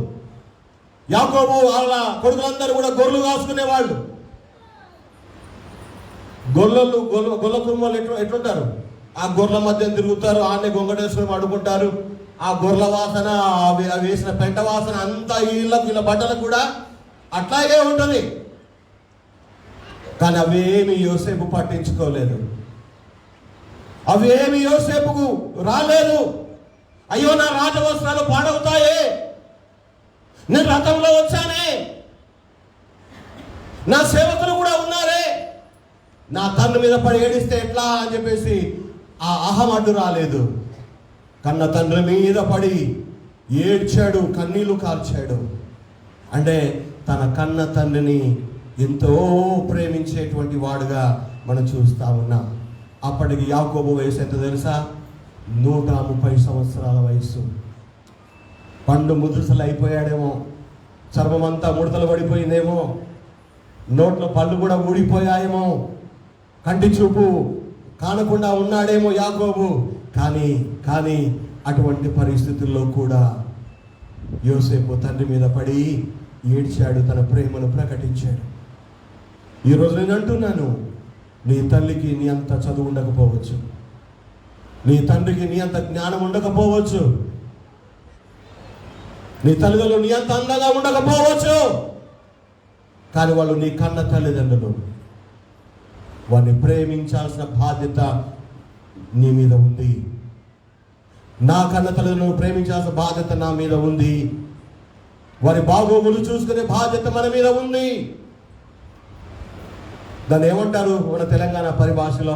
యాకోబు వాళ్ళ కొడుకులందరూ కూడా గొర్రెలు కాసుకునేవాళ్ళు. గొల్ల కుటుంబాలు ఎట్లుంటారు? ఆ గొర్రెల మధ్య తిరుగుతారు, ఆడనే గొంగటేసుకొని పడుకుంటారు. ఆ గొర్రెల వాసన, అవి వేసిన పెంట వాసన అంతా వీళ్ళ బట్టలకు కూడా అట్లాగే ఉంటుంది. కానీ అవేమి యోసేపు పట్టించుకోలేదు. అవేమి యోసేపుకు రాలేదు. అయ్యో, నా రాజవస్త్రాలు పాడవుతాయే, నేను రథంలో వచ్చానే, నా సేవకులు కూడా ఉన్నారే, నా తండ్రి మీద పడి ఏడిస్తే ఎట్లా అని చెప్పేసి ఆ అహం అడ్డు రాలేదు. కన్న తండ్రి మీద పడి ఏడ్చాడు, కన్నీళ్లు కార్చాడు. అంటే తన కన్న తండ్రిని ఎంతో ప్రేమించేటువంటి వాడుగా మనం చూస్తూ ఉన్నాం. అప్పటికి యాకోబు వయసు ఎంత తెలుసా? 130 సంవత్సరాల వయసు. పండు ముదుసలు అయిపోయాడేమో, చర్మమంతా ముడతలు పడిపోయిందేమో, నోట్లో పళ్ళు కూడా ఊడిపోయాయేమో, కంటి చూపు కానకుండా ఉన్నాడేమో యాకోబు. కానీ అటువంటి పరిస్థితుల్లో కూడా యోసేపు తండ్రి మీద పడి ఏడ్చాడు, తన ప్రేమను ప్రకటించాడు. ఈరోజు నేను అంటున్నాను, నీ తల్లికి నీ అంత చదువు ఉండకపోవచ్చు, నీ తండ్రికి నీ అంత జ్ఞానం ఉండకపోవచ్చు, నీ తల్లిదండ్రులు నీ అంత అందంగా ఉండకపోవచ్చు. కానీ వాళ్ళు నీ కన్న తల్లిదండ్రులు. వారిని ప్రేమించాల్సిన బాధ్యత నీ మీద ఉంది. నా కన్న తల్లిదండ్రులను ప్రేమించాల్సిన బాధ్యత నా మీద ఉంది. వారి బాగోగులు చూసుకునే బాధ్యత మన మీద ఉంది. దాన్ని ఏమంటారు మన తెలంగాణ పరిభాషలో?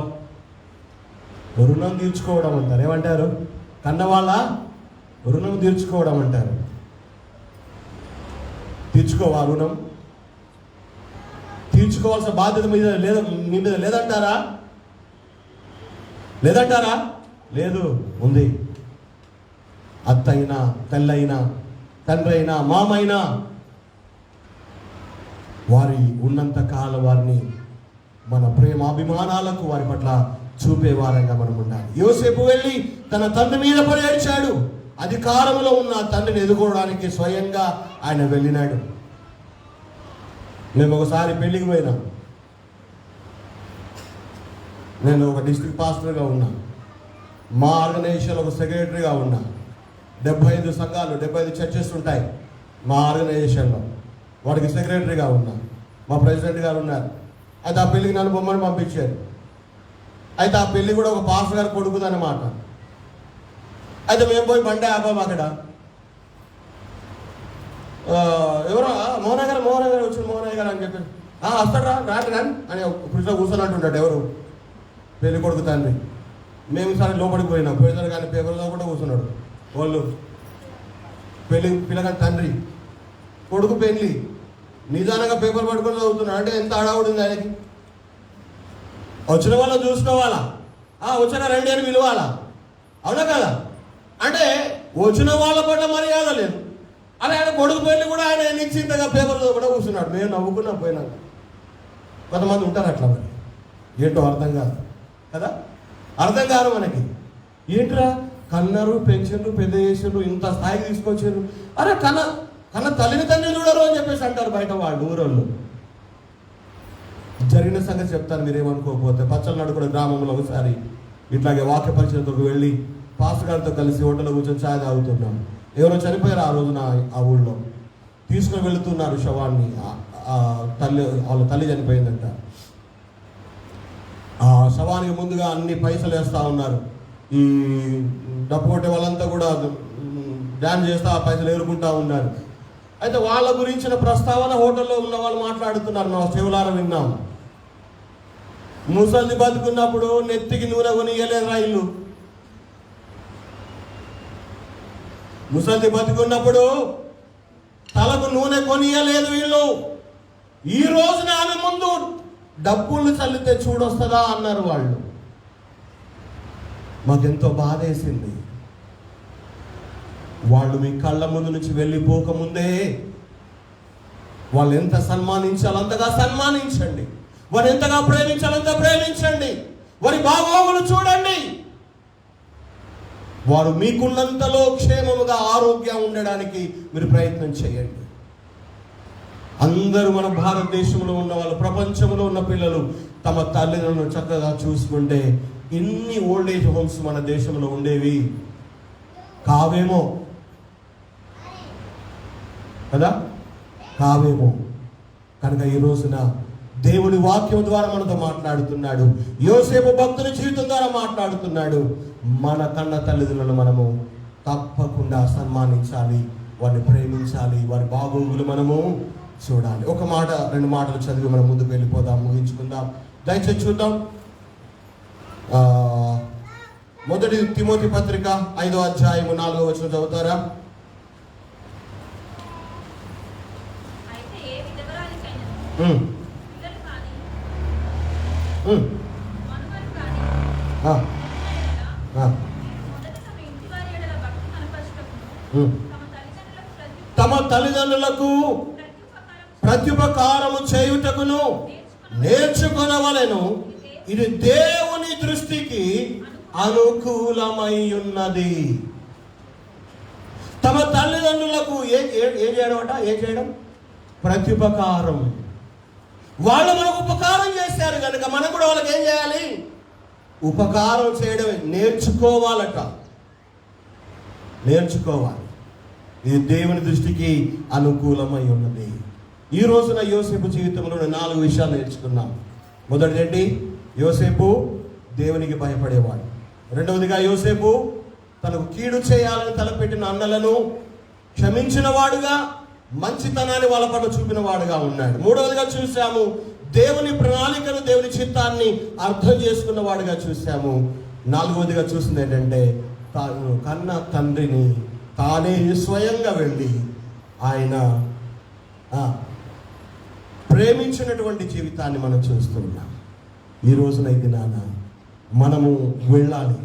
రుణం తీర్చుకోవడం అంటారు. ఏమంటారు? కన్నవాళ్ళ రుణం తీర్చుకోవడం అంటారు. తీర్చుకోవా రుణం? తీర్చుకోవాల్సిన బాధ్యత మీద లేదా, మీ మీద లేదంటారా? లేదు, ఉంది. అత్త అయినా, తల్లైనా, తండ్రి అయినా, మామైనా వారి ఉన్నంత కాలం వారిని మన ప్రేమాభిమానాలకు వారి పట్ల చూపేవారంగా మనం ఉండాలి. యోసేపు వెళ్ళి తన తండ్రి మీద పడి ఏడ్చాడు. అధికారంలో ఉన్న తండ్రిని ఎదుర్కోవడానికి స్వయంగా ఆయన వెళ్ళినాడు. మేము ఒకసారి పెళ్లికి పోయినా. నేను ఒక డిస్ట్రిక్ట్ పాస్టర్గా ఉన్నా, మా ఆర్గనైజేషన్లో ఒక సెక్రటరీగా ఉన్నా. 75 సంఘాలు, 75 చర్చెస్ ఉంటాయి మా ఆర్గనైజేషన్లో. వాడికి సెక్రటరీగా ఉన్నా. మా ప్రెసిడెంట్ గారు ఉన్నారు. అయితే ఆ పెళ్ళికి నన్ను బొమ్మని పంపించారు. అయితే ఆ పెళ్ళి కూడా ఒక పాస్టర్ గారు కొడుకుదన్నమాట. అయితే మేము పోయి బండి ఆపాము అక్కడ. ఎవరో మోహన్ గారు వచ్చిన మోహన్ గారు అని చెప్పి, వస్తాడు రాండి అని ఫ్రిడ్జ్లో కూర్చొని ఎవరు? పెళ్లి కొడుకు తండ్రి. మేము సరే లోపలికి పోయినాం. పోయినారు కానీ పేపర్లో కూడా కూర్చున్నాడు. వాళ్ళు పిల్లగాని తండ్రి కొడుకు పెళ్ళి నిదానంగా పేపర్ పట్టుకొని చదువుతున్నాడు. అంటే ఎంత హడావుడి ఉంది ఆయనకి. వచ్చిన వాళ్ళని చూసుకోవాలా, వచ్చిన రండి అని పిలవాలా, అవునా కదా? అంటే వచ్చిన వాళ్ళ పట్ల మర్యాద లేదు. అలా ఆయన కొడుకు పెళ్ళి కూడా ఆయన నిశ్చింతగా పేపర్లో కూడా కూర్చున్నాడు. మేము నవ్వుకున్నాం పోయినాక. కొంతమంది ఉంటారు అట్లా. మరి ఏంటో అర్థం కాదు కదా, అర్థం కాదు మనకి. ఏంట్రా కన్నారు, పెన్షన్లు పెద్ద చేసిండ్రు, ఇంత స్థాయికి తీసుకొచ్చారు. అరే కన్న తల్లిని తండ్రి చూడరు అని చెప్పేసి అంటారు బయట వాళ్ళు, ఊరోళ్ళు. జరిగిన సంగతి చెప్తాను, మీరేమనుకోకపోతే. పచ్చలనాడు గ్రామంలో ఒకసారి ఇట్లాగే వాక్య పరిచయంతో వెళ్ళి పాస్టర్ గారితో కలిసి హోటల్లో కూర్చొని ఛాయ్ తాగుతున్నాం. ఎవరో చనిపోయారు ఆ రోజున ఆ ఊళ్ళో. తీసుకుని వెళుతున్నారు శవాన్ని. వాళ్ళ తల్లి చనిపోయిందంట. ఆ శవానికి ముందుగా అన్ని పైసలు వేస్తూ ఉన్నారు. ఈ డప్పు కొట్టే వాళ్ళంతా కూడా డ్యాన్స్ చేస్తూ ఆ పైసలు ఎదుర్కొంటూ ఉన్నారు. అయితే వాళ్ళ గురించిన ప్రస్తావన హోటల్లో ఉన్న వాళ్ళు మాట్లాడుతున్నారు. నా చెవులారా విన్నాం. ముసలిది బతుకున్నప్పుడు నెత్తికి నూనె కొనియలేదు రైళ్ళు. ముసలిది బతుకున్నప్పుడు తలకు నూనె కొనియలేదు వీళ్ళు. ఈ రోజున ఆమె ముందు డబ్బులు చల్లితే చూడొస్తుందా అన్నారు వాళ్ళు. మాకెంతో బాధ వేసింది. వాళ్ళు మీ కళ్ళ ముందు నుంచి వెళ్ళిపోకముందే వాళ్ళు ఎంత సన్మానించాలో అంతగా సన్మానించండి. వారు ఎంతగా ప్రేమించాలంత ప్రేమించండి. వారి బాగోగులు చూడండి. వారు మీకున్నంతలో క్షేమముగా ఆరోగ్యం ఉండడానికి మీరు ప్రయత్నం చేయండి. అందరూ మన భారతదేశంలో ఉన్న వాళ్ళు, ప్రపంచంలో ఉన్న పిల్లలు తమ తల్లిదండ్రులను చక్కగా చూసుకుంటే ఇన్ని ఓల్డ్ ఏజ్ హోమ్స్ మన దేశంలో ఉండేవి కావేమో కదా, కావేమో. కనుక ఈ రోజున దేవుడి వాక్యం ద్వారా మనతో మాట్లాడుతున్నాడు. యోసేపు భక్తుని జీవితం ద్వారా మాట్లాడుతున్నాడు. మన కన్న తల్లిదండ్రులను మనము తప్పకుండా సన్మానించాలి, వారిని ప్రేమించాలి, వారి బాగోగులు మనము చూడాలి. ఒక మాట, రెండు మాటలు చదివి మనం ముందుకు వెళ్ళిపోదాం, ముగించుకుందాం. దయచేసి చూద్దాం. మొదటి తిమోతి పత్రిక 5వ అధ్యాయము 4వ వచనం చదువుతారా? తమ తల్లిదండ్రులకు ప్రత్యుపకారము చేయుటకును నేర్చుకొనవలెను, ఇది దేవుని దృష్టికి అనుకూలమై ఉన్నది. తమ తల్లిదండ్రులకు ఏం చేయడం? ప్రత్యుపకారం. వాళ్ళు మనకు ఉపకారం చేశారు కనుక మనం కూడా వాళ్ళకి ఏం చేయాలి? ఉపకారం చేయడం నేర్చుకోవాలట. నేర్చుకోవాలి. ఇది దేవుని దృష్టికి అనుకూలమై ఉన్నది. ఈ రోజున యోసేపు జీవితంలో 4 విషయాలు నేర్చుకున్నాం. మొదటిది, యోసేపు దేవునికి భయపడేవాడు. రెండవదిగా, యోసేపు తనకు కీడు చేయాలని తలపెట్టిన అన్నలను క్షమించిన వాడుగా, మంచితనాన్ని వాళ్ళ పట్ల చూపిన వాడుగా ఉన్నాడు. మూడవదిగా చూసాము, దేవుని ప్రణాళికను, దేవుని చిత్తాన్ని అర్థం చేసుకున్న వాడుగా చూసాము. నాలుగవదిగా చూసింది ఏంటంటే, తాను కన్న తండ్రిని తానే స్వయంగా వెళ్ళి ఆయన ప్రేమించినటువంటి జీవితాన్ని మనం చూస్తున్నాం. ఈ రోజున ఈ దినాన మనము వెళ్ళాలి,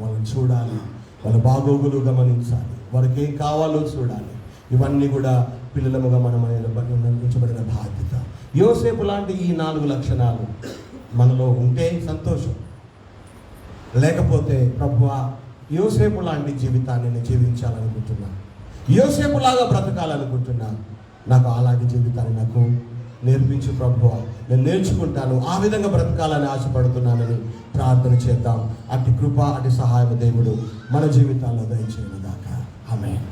వాళ్ళని చూడాలి, వాళ్ళ బాగోగులు గమనించాలి, వారికి ఏం కావాలో చూడాలి. ఇవన్నీ కూడా పిల్లలముగా మనం ఉంచబడిన బాధ్యత. యోసేపు లాంటి ఈ 4 లక్షణాలు మనలో ఉంటే సంతోషం. లేకపోతే ప్రభువా, యోసేపు లాంటి జీవితాన్ని నేను జీవించాలనుకుంటున్నా, యోసేపు లాగా బ్రతకాలనుకుంటున్నా, నాకు అలాంటి జీవితాన్ని నాకు నేర్పించు ప్రభువా, నేను నేర్చుకుంటాను, ఆ విధంగా బ్రతకాలని ఆశపడుతున్నానని ప్రార్థన చేద్దాం. అటు కృప, అటు సహాయం దేవుడు మన జీవితాల్లో దయచేయను గాక. ఆమేన్.